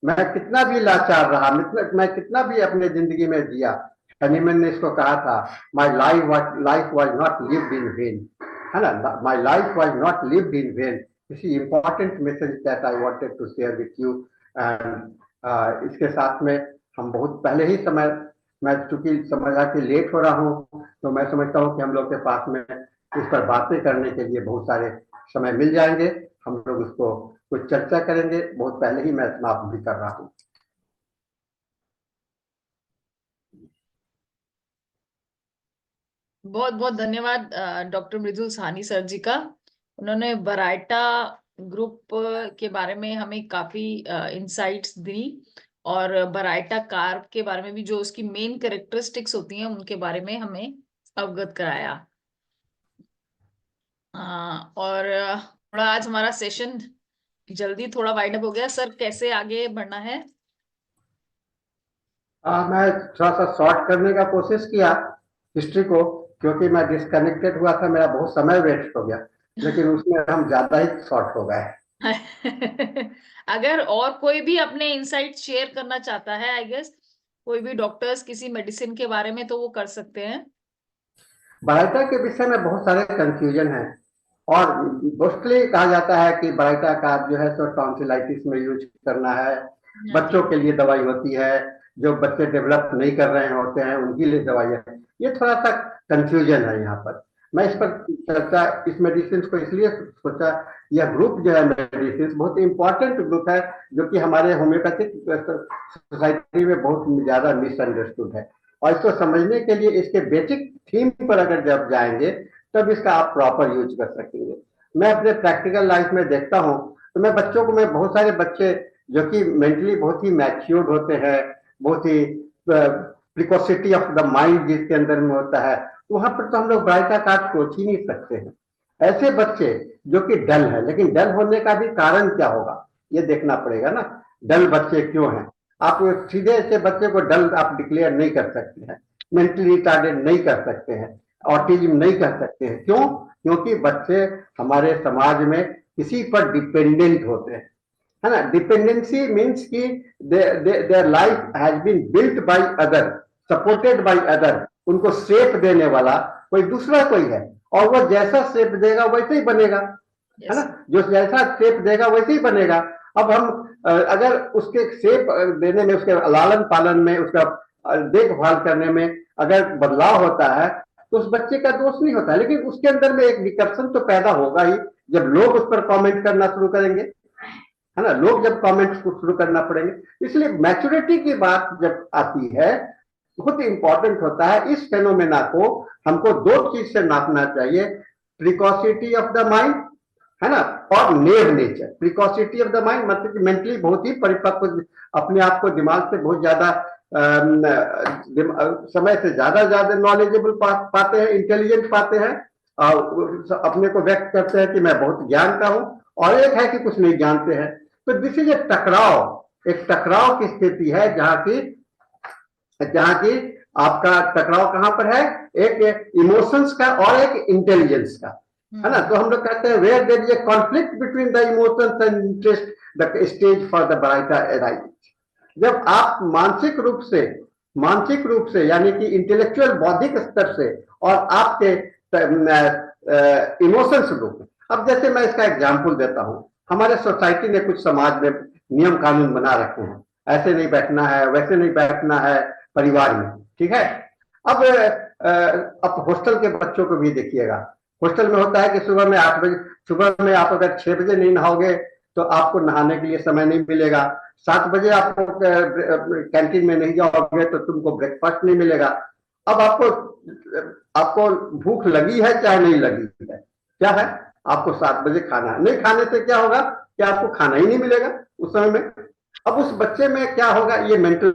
मैं कितना भी लाचार रहा, मैं कितना भी अपने जिंदगी में जिया, हनीमैन ने इसको कहा था, my life was not lived in vain, है ना। My life was not lived in vain. This is important message that I wanted to share with you. And इसके साथ में हम बहुत पहले ही समय, मैं चूंकि समझा कि लेट हो रहा हूँ, तो मैं समझता हूँ कि हम लोग के पास में इस पर बातें करने के लिए बहुत सारे समय मिल जाएंगे। हम लोग उसको कुछ चर्चा करेंगे। बहुत पहले ही मैं समाप्त भी कर रहा हूँ। बहुत बहुत धन्यवाद डॉक्टर मृदुल साहनी सर जी का। उन्होंने बराइटा ग्रुप के बारे में हमें काफी इंसाइट्स दी, और बराइटा कार्ब के बारे में भी, जो उसकी मेन कैरेक्टरिस्टिक्स होती हैं उनके बारे में हमें अवगत कराया। और थोड़ा आज हमारा सेशन जल्दी थोड़ा वाइड अप हो गया। सर कैसे आगे बढ़ना है? मैं थोड़ा सा शॉर्ट करने का कोशिश किया हिस्ट्री को, क्योंकि मैं डिस्कनेक्टेड हुआ था, मेरा बहुत समय वेस्ट हो गया, लेकिन उसमें हम ज्यादा ही शॉर्ट हो गए। अगर और कोई भी अपने इंसाइट शेयर करना चाहता है, आई गेस कोई भी डॉक्टर्स किसी मेडिसिन के बारे में, तो वो कर सकते हैं। बराइटा के विषय में बहुत सारे कंफ्यूजन है, और मोस्टली कहा जाता है कि बराइटा का जो है सो टॉन्सिलाइटिस में यूज करना है, बच्चों के लिए दवाई होती है, जो बच्चे डेवलप नहीं कर रहे होते हैं उनके लिए दवाई है। ये थोड़ा सा कंफ्यूजन है यहाँ पर। मैं इस पर चर्चा, इस मेडिसिन को इसलिए सोचा, यह ग्रुप जो है मेडिसिन बहुत इंपॉर्टेंट ग्रुप है, जो कि हमारे होम्योपैथिक सोसाइटी में बहुत ज्यादा मिसअंडरस्टूड है, और इसको समझने के लिए इसके बेसिक थीम पर अगर जब जाएंगे तब इसका आप प्रॉपर यूज कर सकेंगे। मैं अपने प्रैक्टिकल लाइफ में देखता हूँ, तो मैं बच्चों को, मैं बहुत सारे बच्चे जो कि मेंटली बहुत ही मैच्योर्ड होते हैं, बहुत ही प्रिकॉसिटी ऑफ द माइंड जिसके अंदर में होता है, वहां पर तो हम लोग बराइटा कार्ब सोच ही नहीं सकते हैं। ऐसे बच्चे जो कि डल है, लेकिन डल होने का भी कारण क्या होगा ये देखना पड़ेगा ना। डल बच्चे क्यों हैं? आप सीधे ऐसे बच्चे को डल आप डिक्लेयर नहीं कर सकते हैं, मेंटली रिटार्डेड नहीं कर सकते हैं, ऑटिज्म नहीं कर सकते हैं। क्यों? क्योंकि बच्चे हमारे समाज में किसी पर डिपेंडेंट होते हैं, है ना। डिपेंडेंसी मीन्स कि their life has been built by other, supported by other. उनको शेप देने वाला कोई दूसरा कोई है, और वो जैसा शेप देगा वैसे ही बनेगा, है ना। जो जैसा शेप देगा वैसे ही बनेगा। अब हम अगर उसके शेप देने में, उसके लालन पालन में, उसका देखभाल करने में अगर बदलाव होता है तो उस बच्चे का दोष नहीं होता है, लेकिन उसके अंदर में एक विकर्षण तो पैदा होगा ही, जब लोग उस पर कमेंट करना शुरू करेंगे, है ना, लोग जब कमेंट शुरू करना पड़ेंगे। इसलिए मैच्योरिटी की बात जब आती है, बहुत इंपॉर्टेंट होता है। इस फेनोमेना को हमको दो चीज से नापना चाहिए, प्रिकॉसिटी ऑफ द माइंड, है ना, और नेव नेचर। प्रिकॉसिटी ऑफ द माइंड मतलब कि मेंटली बहुत ही परिपक्व, अपने आप को दिमाग से बहुत ज्यादा समय से ज्यादा नॉलेजेबल पाते हैं, इंटेलिजेंट पाते हैं, और अपने को व्यक्त करते हैं कि मैं बहुत ज्ञान का हूं, और एक है कि कुछ नहीं जानते हैं। तो दिस इज एक टकराव की स्थिति है, जहां की आपका टकराव कहां पर है, एक इमोशंस का और एक इंटेलिजेंस का, है ना। तो हम लोग कहते हैं where there is a conflict between the emotions and interest, the stage for the baryta arises. जब आप मानसिक रूप से यानी कि इंटेलेक्चुअल बौद्धिक स्तर से और आपके इमोशंस रूप में, अब जैसे मैं इसका एग्जांपल देता हूं, हमारे सोसाइटी ने कुछ समाज में नियम कानून बना रखे हैं, ऐसे नहीं बैठना है, वैसे नहीं बैठना है परिवार में, ठीक है। अब हॉस्टल के बच्चों को भी देखिएगा, हॉस्टल में होता है कि सुबह में आप अगर 6 बजे नहीं नहाओगे तो आपको नहाने के लिए समय नहीं मिलेगा, 7 बजे आपको कैंटीन में नहीं जाओगे तो तुमको ब्रेकफास्ट नहीं मिलेगा। अब आपको भूख लगी है चाहे नहीं लगी है, क्या है, आपको 7 बजे खाना है, नहीं खाने से क्या होगा कि आपको खाना ही नहीं मिलेगा उस समय में। अब उस बच्चे में क्या होगा, ये मेंटल,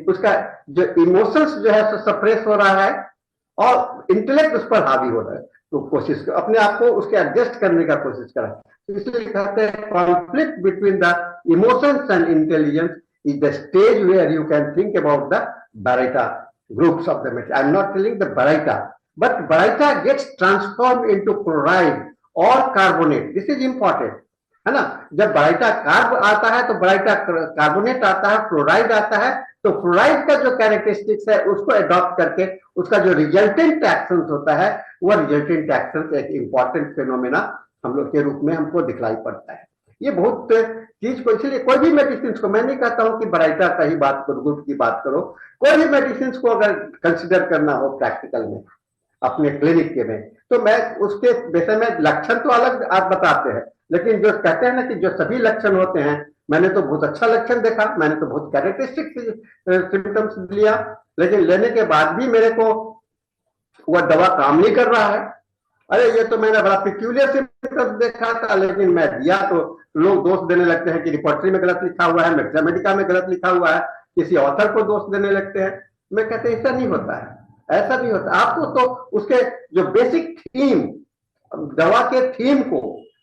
उसका जो इमोशंस जो है सप्रेस हो रहा है और इंटेलेक्ट उस पर हावी हो रहा है, तो कोशिश अपने आप को उसके एडजस्ट करने का कोशिश करा। इसलिए कहते हैं conflict between the emotions and intelligence is the stage where you can think about the Baraita groups of the material. I am not telling the Baraita, but Baraita gets transformed into chloride or carbonate. This is important, है ना। जब Baraita कार्ब आता है तो Baraita कार्बोनेट आता है, फ्लोराइड आता है, तो फ्लोराइड का जो कैरेक्टरिस्टिक्स है उसको अडॉप्ट करके उसका जो रिजल्टेंट एक्शन होता है, वह रिजल्टेंट एक्शन एक इंपॉर्टेंट फिनोमेना हम लोग के रूप में हमको दिखलाई पड़ता है। ये बहुत चीज को, इसलिए कोई भी मेडिसिन को, मैं नहीं कहता हूं कि बराइटा का ही बात करो, गुड की बात करो, कोई भी मेडिसिन को अगर कंसिडर करना हो प्रैक्टिकल में अपने क्लिनिक के में, तो मैं उसके विषय में लक्षण तो अलग आप बताते हैं, लेकिन जो कहते हैं ना कि जो सभी लक्षण होते हैं, मैंने तो बहुत अच्छा लक्षण देखा, मैंने तो बहुत कैरेक्टरिस्टिक सिम्टम्स लिया, लेकिन लेने के बाद भी मेरे को वह दवा काम नहीं कर रहा है। अरे ये तो मैंने बड़ा पिक्यूलियर सिम्टम्स देखा था, लेकिन मैं दिया तो लोग दोष देने लगते हैं कि रिपोर्टरी में गलत लिखा हुआ है, मैथमेटिका में गलत लिखा हुआ है, किसी ऑथर को दोष देने लगते हैं। मैं कहते हैं ऐसा नहीं होता है, ऐसा नहीं होता। आपको तो उसके जो बेसिक थीम, दवा के थीम को,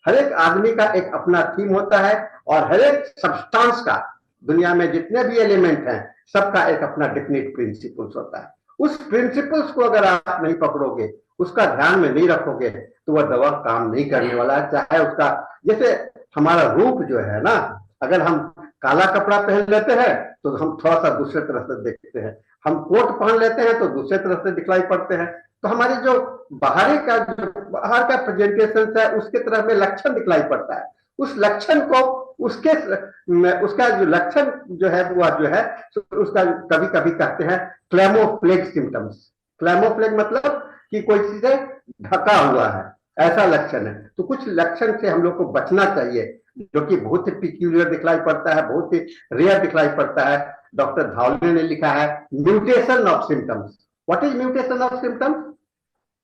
हर एक आदमी का एक अपना थीम होता है, और हर एक सब्सटेंस का, दुनिया में जितने भी एलिमेंट हैं सबका एक अपना डेफिनेट प्रिंसिपल्स होता है। उस प्रिंसिपल्स को अगर आप नहीं पकड़ोगे, उसका ध्यान में नहीं रखोगे, तो वह दवा काम नहीं करने वाला है। चाहे उसका, जैसे हमारा रूप जो है ना, अगर हम काला कपड़ा पहन लेते हैं तो हम थोड़ा सा दूसरे तरह से देखते हैं, हम कोट पहन लेते हैं तो दूसरे तरह से दिखलाई पड़ते हैं। तो हमारी जो बाहर का प्रेजेंटेशन है उसके तरह में लक्षण दिखलाई पड़ता है। उस लक्षण को, उसका जो लक्षण जो है वो जो है उसका कभी कभी कहते हैं क्लेमोफ्लेग सिम्टम्स। क्लेमोफ्लेग मतलब कि कोई चीजें ढका हुआ है, ऐसा लक्षण है। तो कुछ लक्षण से हम लोग को बचना चाहिए, जो कि बहुत ही पिक्यूलियर दिखलाई पड़ता है, बहुत ही रेयर दिखलाई पड़ता है। डॉक्टर धावले ने लिखा है mutation of symptoms. What is mutation of symptoms?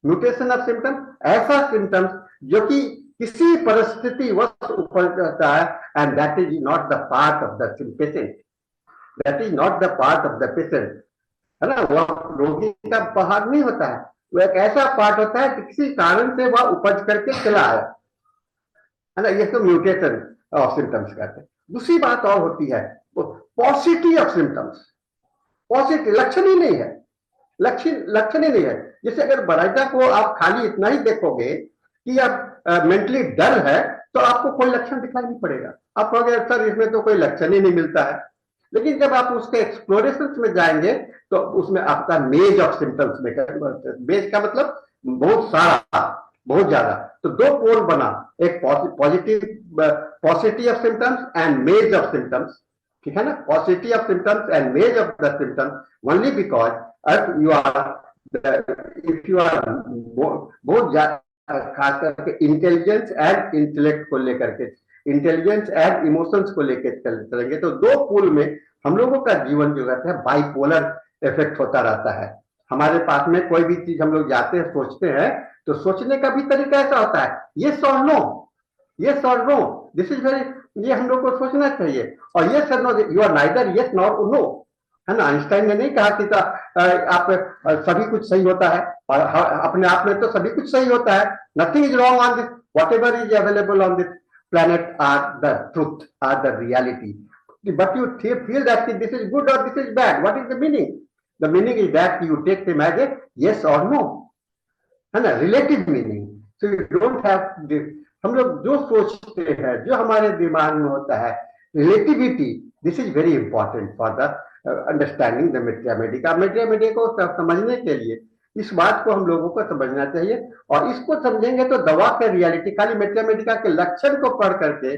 Mutation of symptoms ऐसा सिम्टम्स जो कि किसी परिस्थिति वश उपज जाता है, and that is not the part of the patient, that is not the part of the patient, है ना। वह रोगी का बाहर नहीं होता है, वो एक ऐसा पार्ट होता है कि किसी कारण से वह उपज करके चला आया, है ना। ये तो म्यूटेशन ऑफ सिम्टम्स कहते हैं। दूसरी बात और होती है पॉसिटी ऑफ सिम्टम्स। पॉसिटी लक्षण ही नहीं है, लक्षण ही नहीं है। जैसे अगर बराइटा को आप खाली इतना ही देखोगे कि आप मेंटली डल है, तो आपको कोई लक्षण दिखाई नहीं पड़ेगा। आप कहोगे सर इसमें तो कोई लक्षण ही नहीं मिलता है। लेकिन जब आप उसके एक्सप्लोरेशन में जाएंगे तो उसमें आपका मेज ऑफ सिम्टम्स में, मेज का मतलब बहुत सारा, बहुत ज्यादा। तो दो पोल बना, एक पॉसिटी ऑफ सिम्टम्स एंड मेज ऑफ सिम्टम्स, ठीक है ना। पॉसिटी ऑफ सिम्टम्स एंड मेज of the symptoms only because if you are बहुत खास करके इंटेलिजेंस एंड इंटेलेक्ट को लेकर के, इंटेलिजेंस एंड इमोशंस को लेकर चलेंगे तो दो पूल में हम लोगों का जीवन जो रहता है बाइपोलर इफेक्ट होता रहता है। हमारे पास में कोई भी चीज हम लोग जाते हैं सोचते हैं तो सोचने का भी तरीका ऐसा होता है, यस और नो, यस और नो, दिस इज वेरी, ये हम लोग को सोचना चाहिए। और यस और no, you are neither yes nor no, है ना। आइंस्टाइन ने नहीं कहा कि आप सभी कुछ सही होता है, और अपने आप में तो सभी कुछ सही होता है, nothing is wrong on this, what ever is available on this planet are the truth, are the reality. But you feel that this is good or this is bad. What is the meaning? The meaning is that you take them as a yes or no, है ना, relative meaning. So you don't have, हम लोग जो सोचते हैं, जो हमारे दिमाग में होता है, relativity, this is very important for the understanding the mathematics. Mathematics को समझने के लिए इस बात को हम लोगों को समझना चाहिए, और इसको समझेंगे तो दवा के रियलिटी, खाली मैथमेटिक्स के लक्षण को पढ़ करके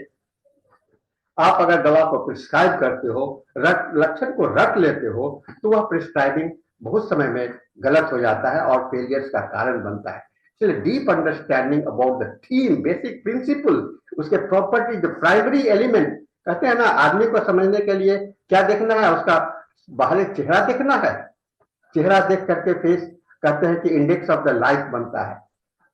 आप अगर दवा को प्रिस्क्राइब करते हो, लक्षण को रख लेते हो, तो वह प्रिस्क्राइबिंग बहुत समय में गलत हो जाता है और फेलियर्स का कारण बनता है। इसलिए deep understanding about the theme, basic principle, उसके प्रॉपर्टी, जो प्राइमरी एलिमेंट, कहते हैं ना, आदमी को समझने के लिए क्या देखना है, उसका बाहरी चेहरा देखना है। चेहरा देख करके फेस, कहते हैं कि इंडेक्स ऑफ द लाइफ बनता है।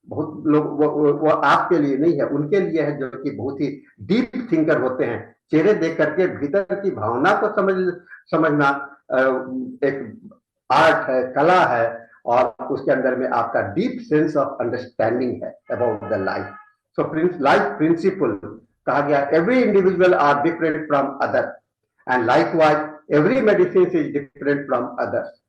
बहुत लोग वो आपके लिए नहीं है, उनके लिए है जो कि बहुत ही डीप थिंकर होते हैं। चेहरे देख करके भीतर की भावना को समझना एक आर्ट है, कला है, और उसके अंदर में आपका डीप सेंस ऑफ अंडरस्टैंडिंग है about the life. So life principle कहा गया, every individual are different from other and likewise every medicine is different from others.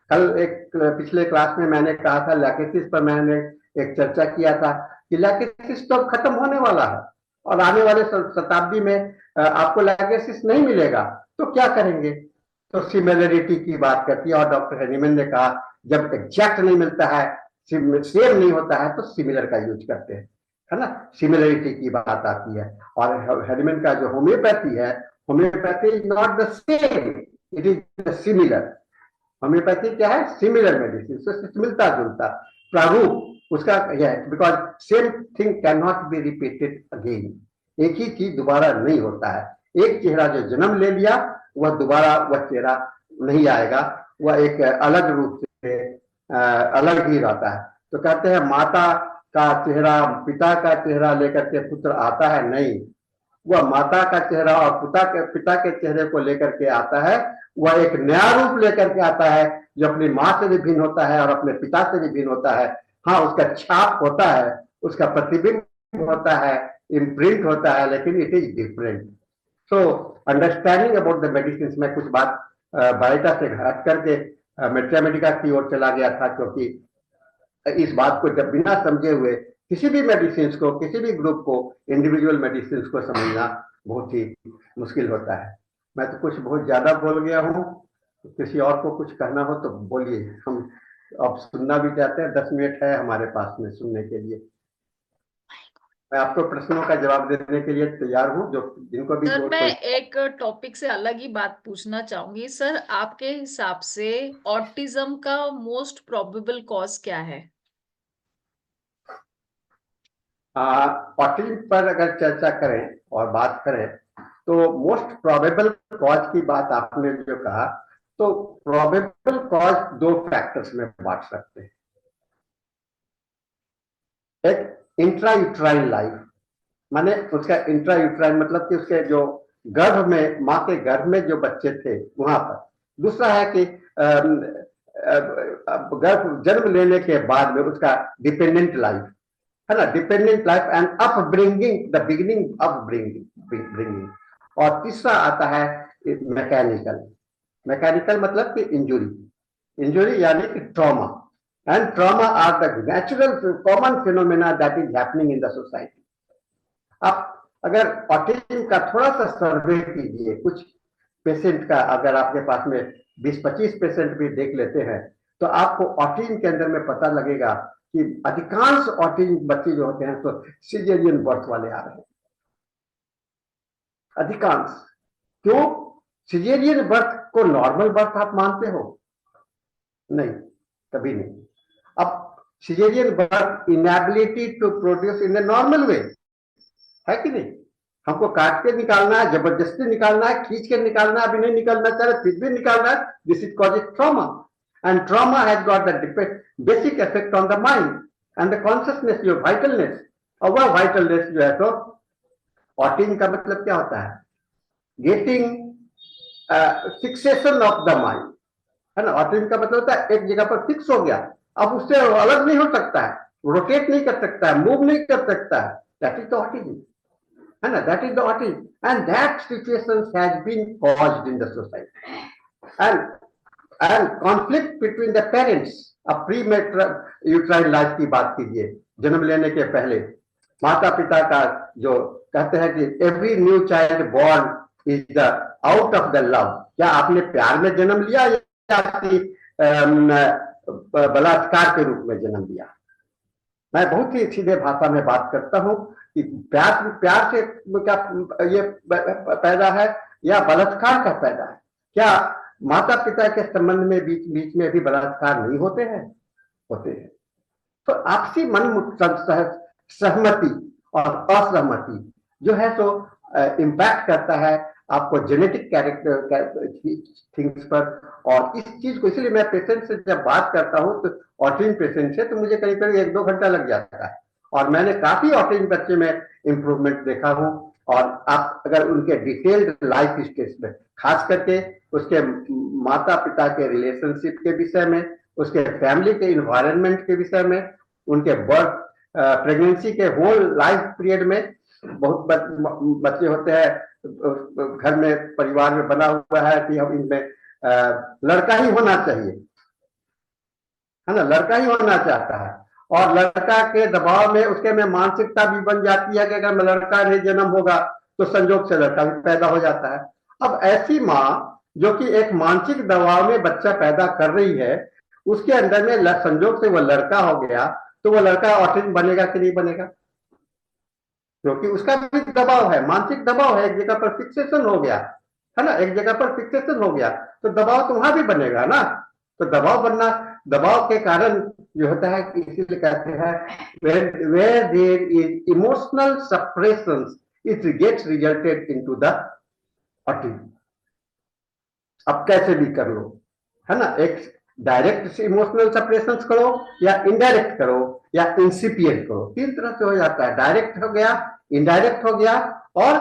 कल एक पिछले क्लास में मैंने कहा था लैकेसिस पर, मैंने एक चर्चा किया था कि लैकेसिस तो अब खत्म होने वाला है और आने वाले शताब्दी में आपको लैकेसिस नहीं मिलेगा, तो क्या करेंगे? तो सिमिलरिटी की बात करती है, और डॉक्टर हेनीमैन ने कहा जब एग्जैक्ट नहीं मिलता है, सेम नहीं होता है, तो सिमिलर का यूज करते हैं, है ना। सिमिलरिटी की बात आती है। और हेनीमैन का जो होम्योपैथी है, homeopathy is not the same, it is similar. Homeopathy क्या है? सिमिलर मेडिसिन, मिलता जुलता प्रारूप उसका यह है, because same thing can not be repeated again. एक ही चीज दोबारा नहीं होता है। एक चेहरा जो जन्म ले लिया, वह दोबारा वह चेहरा नहीं आएगा, वह एक अलग रूप से अलग ही रहता है। तो कहते हैं माता का चेहरा, पिता का चेहरा लेकर के पुत्र आता है, नहीं, वह माता का चेहरा और पिता के चेहरे को लेकर के आता है। वह एक नया रूप लेकर के आता है जो अपनी माँ से भी भिन्न होता है और अपने पिता से भी भिन्न होता है। हाँ, उसका छाप होता है, उसका प्रतिबिंब होता है, इम्प्रिंट होता है, लेकिन it is different. So understanding about the medicine में कुछ बात बायोटा से हट करके मैथमेटिका की ओर चला गया था, क्योंकि इस बात को जब बिना समझे हुए किसी भी मेडिसिन को, किसी भी ग्रुप को, इंडिविजुअल मेडिसिन को समझना बहुत ही मुश्किल होता है। मैं तो कुछ बहुत ज्यादा बोल गया हूँ, किसी और को कुछ कहना हो तो बोलिए, हम अब सुनना भी चाहते हैं। 10 मिनट है हमारे पास में सुनने के लिए। मैं आपको प्रश्नों का जवाब देने के लिए तैयार हूँ, जो जिनको भी सर, मैं कोई। एक टॉपिक से अलग ही बात पूछना चाहूंगी। सर, आपके हिसाब से ऑटिज्म का मोस्ट प्रोबेबल कॉज क्या है? ऑटिज्म पर अगर चर्चा करें और बात करें तो मोस्ट प्रोबेबल कॉज की बात आपने जो कहा, तो प्रोबेबल कॉज दो फैक्टर्स में बांट सकते हैं। एक इंट्रायूट्राइन लाइफ, माने उसका इंट्रायूट्राइन मतलब कि उसके जो गर्भ में, माँ के गर्भ में जो बच्चे थे वहां पर। दूसरा है कि गर्भ जन्म लेने के बाद में उसका डिपेंडेंट लाइफ, है ना, dependent life and upbringing, the beginning of bringing. और तीसरा आता है मैकेनिकल। मैकेनिकल मतलब कि इंजुरी यानी कि trauma, and trauma are the natural common phenomena that is happening in the society. आप अगर ऑटिज्म का थोड़ा सा सर्वे कीजिए, कुछ पेशेंट का, अगर आपके पास में 20-25 पेशेंट भी देख लेते हैं, तो आपको ऑटिज्म के अंदर में पता लगेगा कि अधिकांश ऑटिज्म बच्चे जो होते हैं तो सिजेरियन बर्थ वाले आ रहे हैं, अधिकांश। क्यों? सिजेरियन बर्थ को नॉर्मल बर्थ आप मानते हो? नहीं, कभी नहीं। अब caesarean birth inability to produce in a normal way, है कि नहीं? हमको काट के निकालना है, जबरदस्ती निकालना है, खींच के निकालना है, अभी नहीं निकालना चाह रहे फिर भी निकालना है। This is called trauma, and trauma has got the basic effect on the mind and the consciousness, your vitalness. और वह वाइटलनेस जो है, तो ऑटिज्म का मतलब क्या होता है? Getting fixation of the mind, है ना? ऑटिज्म का मतलब होता है एक जगह पर फिक्स हो गया, अब उससे अलग नहीं हो सकता है, रोटेट नहीं कर सकता है, मूव नहीं कर सकता है। दैट इज द ऑटिज्म, है ना? That is the autism, and that situation has been caused in the society, and conflict between the parents. अब प्री यूट्राइन लाइफ की बात कीजिए, जन्म लेने के पहले माता पिता का जो कहते हैं कि every new child born is the out of the love. क्या आपने प्यार में जन्म लिया या आपकी बलात्कार के रूप में जन्म लिया? मैं बहुत ही सीधे भाषा में बात करता हूं कि प्यार से क्या ये पैदा है या बलात्कार का पैदा है? क्या माता पिता के संबंध में बीच बीच में भी बलात्कार नहीं होते हैं? होते हैं। तो आपसी मन सहमति और असहमति जो है तो इम्पैक्ट करता है आपको जेनेटिक कैरेक्टर थिंग्स पर। और इस चीज को इसलिए मैं पेशेंट से जब बात करता हूं तो ऑटिज्म पेशेंट से, तो मुझे करीब करीब 1-2 घंटा लग जाता है, और मैंने काफी ऑटिज्म बच्चे में इंप्रूवमेंट देखा हूं। और आप अगर उनके डिटेल्ड लाइफ स्टेज में, खास करके उसके माता पिता के रिलेशनशिप के विषय में, उसके फैमिली के इन्वायरमेंट के विषय में, उनके बर्थ प्रेगनेंसी के होल लाइफ पीरियड में, बहुत बच्चे होते हैं घर में परिवार में बना हुआ है कि हम इनमें लड़का ही होना चाहिए, है ना? लड़का ही होना चाहता है, और लड़का के दबाव में उसके में मानसिकता भी बन जाती है कि अगर लड़का नहीं जन्म होगा तो संजोग से लड़का भी पैदा हो जाता है। अब ऐसी माँ जो कि एक मानसिक दबाव में बच्चा पैदा कर रही है, उसके अंदर में संजोग से वो लड़का हो गया, तो वो लड़का ऑटिज्म बनेगा कि नहीं बनेगा? क्योंकि उसका भी दबाव है, मानसिक दबाव है, एक जगह पर फिक्सेशन हो गया, है ना? एक जगह पर फिक्सेशन हो गया तो दबाव तो वहां भी बनेगा ना। तो दबाव बनना, दबाव के कारण जो होता है कि इसीलिए कहते हैं where there is emotional suppression it gets resulted into the autism। अब कैसे भी कर लो, है ना? एक डायरेक्ट इमोशनल सप्रेशन करो या इनडायरेक्ट करो या इंसिपिएंट करो, 3 तरह से हो जाता है। डायरेक्ट हो गया, इनडायरेक्ट हो गया, और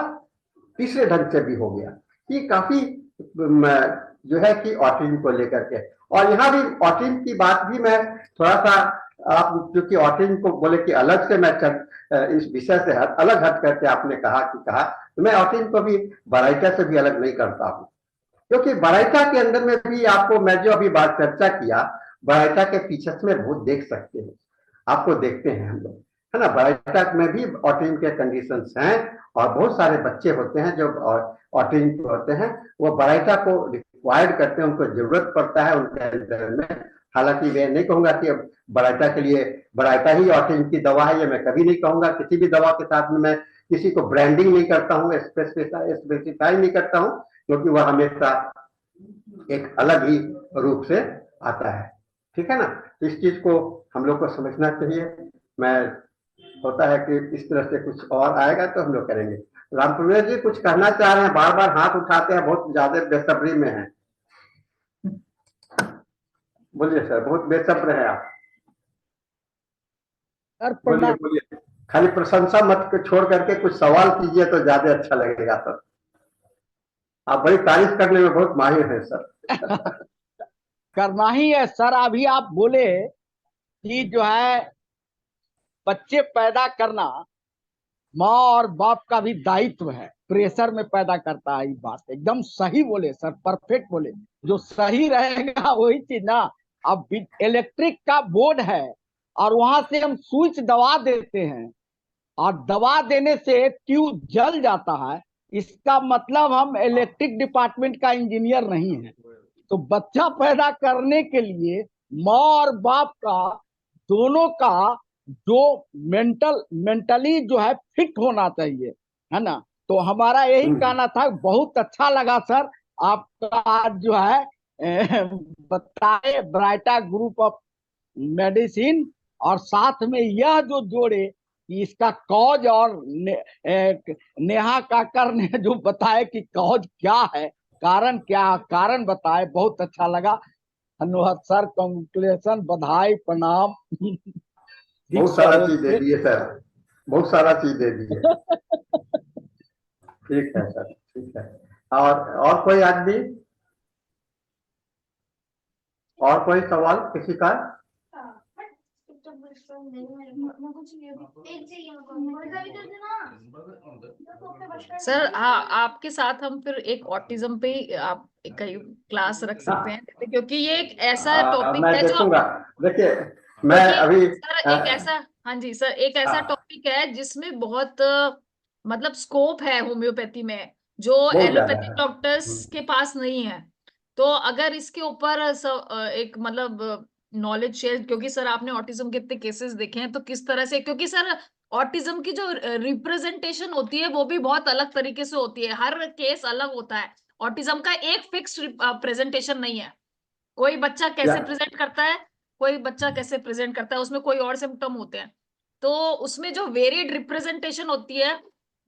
तीसरे ढंग से भी हो गया। ये काफी जो है कि ऑटिज्म को लेकर के, और यहाँ भी ऑटिज्म की बात भी मैं थोड़ा सा, आप क्योंकि ऑटिज्म को बोले कि अलग से मैं इस विषय से अलग हट करके आपने कहा तो मैं ऑटिज्म को भी बराइटा से भी अलग नहीं करता हूँ, क्योंकि बराइटा के अंदर में भी आपको, मैं जो अभी बात चर्चा किया, बराइटा के पीछे में बहुत देख सकते हैं, आपको देखते हैं हम लोग, है ना? बराइटा में भी ऑटिज्म के कंडीशंस हैं, और बहुत सारे बच्चे होते हैं जो ऑटिज्म होते हैं, वो बराइटा को रिक्वायर्ड करते हैं, उनको जरूरत पड़ता है उनके अंदर में। हालांकि मैं नहीं कहूंगा कि बराइटा के लिए बराइटा ही ऑटिज्म की दवा है, ये मैं कभी नहीं कहूंगा। किसी भी दवा के साथ में मैं किसी को ब्रांडिंग नहीं करता हूँ, स्पेसिफाई नहीं करता हूँ, क्योंकि वह हमेशा एक अलग ही रूप से आता है, ठीक है ना? इस चीज को हम लोग को समझना चाहिए। मैं होता है कि इस तरह से कुछ और आएगा तो हम लोग करेंगे। रामप्रवेश जी कुछ कहना चाह रहे हैं, बार बार हाथ उठाते हैं, बहुत ज्यादा बेसब्री में हैं। बोलिए सर, बहुत बेसब्र है आप। बोलिए बोलिए, खाली प्रशंसा मत छोड़ करके कुछ सवाल कीजिए तो ज्यादा अच्छा लगेगा सर। आप बड़ी तारीफ करने में बहुत माहिर हैं सर। करना ही है सर। अभी आप बोले कि जो है बच्चे पैदा करना माँ और बाप का भी दायित्व है, प्रेशर में पैदा करता है। ये बात एकदम सही बोले सर, परफेक्ट बोले। जो सही रहेगा वही चीज ना। अब इलेक्ट्रिक का बोर्ड है और वहां से हम स्विच दबा देते हैं, और दबा देने से ट्यूब जल जाता है, इसका मतलब हम इलेक्ट्रिक डिपार्टमेंट का इंजीनियर नहीं है। तो बच्चा पैदा करने के लिए माँ और बाप का, दोनों का जो मेंटली जो है फिट होना चाहिए, है ना? तो हमारा यही कहना था। बहुत अच्छा लगा सर आपका जो है बताए, ब्राइटा ग्रुप ऑफ मेडिसिन और साथ में यह जो जोड़े कि इसका कॉज और नेहा काकर ने जो बताया कि कॉज क्या है, कारण क्या, कारण बताए, बहुत अच्छा लगा। अनुहत सर, कॉन्ग्रेचुलेशन, बधाई, प्रणाम। बहुत सारा चीज दे दिए सर, बहुत सारा चीज दे दिए। ठीक है सर, ठीक है। और कोई आदमी, और कोई सवाल किसी का? सर हाँ, आपके साथ हम फिर एक ऑटिज्म पे आप कई क्लास रख सकते हैं, क्योंकि ये एक ऐसा टॉपिक मैं है जो, देखूंगा। देखिए मैं अभी सर एक ऐसा, हाँ जी सर, एक ऐसा टॉपिक है जिसमें बहुत मतलब स्कोप है होम्योपैथी में, जो बहुत ज्यादा एलोपैथिक है। डॉक्टर्स के पास नहीं है। तो अगर इसके ऊपर एक मतलब नॉलेज शेयर, क्योंकि सर आपने ऑटिज्म के इतने केसेस देखे हैं, तो किस तरह से, क्योंकि सर ऑटिज्म की जो रिप्रेजेंटेशन होती है वो भी बहुत अलग तरीके से होती है, हर केस अलग होता है। ऑटिज्म का एक फिक्स प्रेजेंटेशन नहीं है। कोई बच्चा कैसे या प्रेजेंट करता है, कोई बच्चा कैसे प्रेजेंट करता है, उसमें कोई और सिम्टम होते हैं। तो उसमें जो वेरिएड रिप्रेजेंटेशन होती है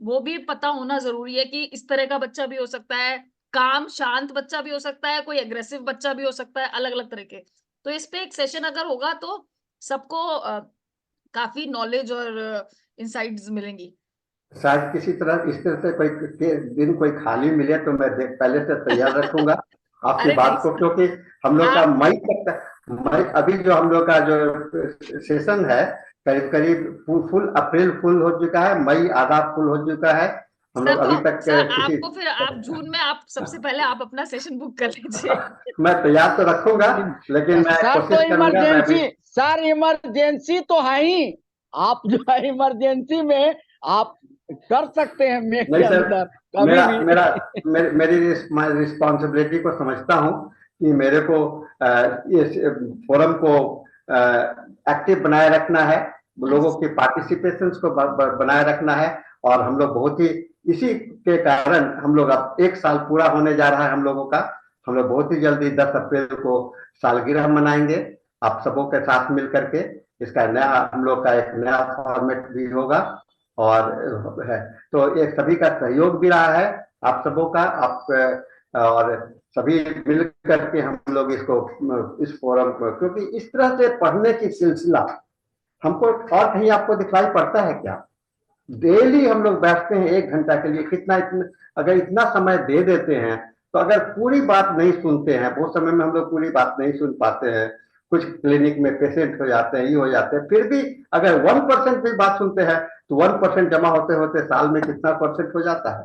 वो भी पता होना जरूरी है, कि इस तरह का बच्चा भी हो सकता है, काम शांत बच्चा भी हो सकता है, कोई एग्रेसिव बच्चा भी हो सकता है, अलग अलग तरह के। तो इस पे एक सेशन अगर होगा तो सबको काफी नॉलेज और इंसाइट्स मिलेंगी। शायद किसी तरह इस तरह से कोई दिन कोई खाली मिले तो मैं पहले से तैयार रखूंगा आपकी अरे नहीं बात को, सर, क्योंकि हम लोग का आप, मई तक, मई अभी जो हम लोग का जो सेशन है करीब करीब फुल, अप्रैल फुल हो चुका है, मई आधा फुल हो चुका है। हम सर लोग तो अभी तक सर किसी आपको फिर आप जून में आप सबसे पहले आप अपना सेशन बुक कर लीजिए। मैं तैयार तो रखूंगा, लेकिन मैं सर तो कोशिश करूंगा मैं भी। इमरजेंसी, सर इमरजेंसी तो है ही, आप जो है इमरजेंसी में आप कर सकते हैं मे के नहीं सर, अंदर कभी मेरा भी। मेरा मेरी रिस्पॉन्सिबिलिटी को समझता हूँ कि मेरे को इस फोरम को एक्टिव बनाए रखना है, लोगों की पार्टिसिपेशन को बनाए रखना है। और हम लोग बहुत ही, इसी के कारण हम लोग अब 1 साल पूरा होने जा रहा है हम लोगों का। हम लोग बहुत ही जल्दी 10 अप्रैल को सालगिरह मनाएंगे आप सबों के साथ मिल करके। इसका नया, हम लोग का एक नया फॉर्मेट भी होगा और है। तो ये सभी का सहयोग भी रहा है, आप सबों का, आप और सभी मिल करके हम लोग इसको, इस फोरम को, क्योंकि इस तरह से पढ़ने की सिलसिला हमको और कहीं आपको दिखलाई पड़ता है क्या? डेली हम लोग बैठते हैं 1 घंटा के लिए, इतना अगर इतना समय दे देते हैं तो अगर पूरी बात नहीं सुनते हैं, बहुत समय में हम लोग पूरी बात नहीं सुन पाते हैं, कुछ क्लिनिक में पेशेंट हो जाते हैं, ये हो जाते हैं, फिर भी अगर 1% भी बात सुनते हैं तो 1% जमा होते होते साल में कितना परसेंट हो जाता है।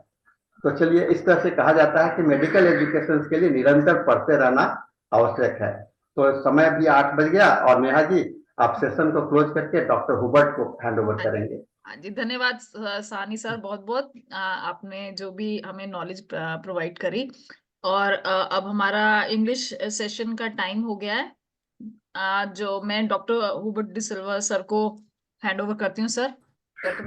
तो चलिए, इस तरह से कहा जाता है कि मेडिकल एजुकेशन के लिए निरंतर पढ़ते रहना आवश्यक है। तो समय भी 8 बज गया और नेहा जी आप सेशन को क्लोज करके डॉक्टर हुबर्ट को हैंड ओवर करेंगे। हाँ जी, धन्यवाद सानी सर, बहुत बहुत आपने जो भी हमें नॉलेज प्रोवाइड करी। और अब हमारा इंग्लिश सेशन का टाइम हो गया है, जो मैं डॉक्टर हुबर्ट डिसिल्वा सर को हैंड ओवर करती हूँ। Sir, doctor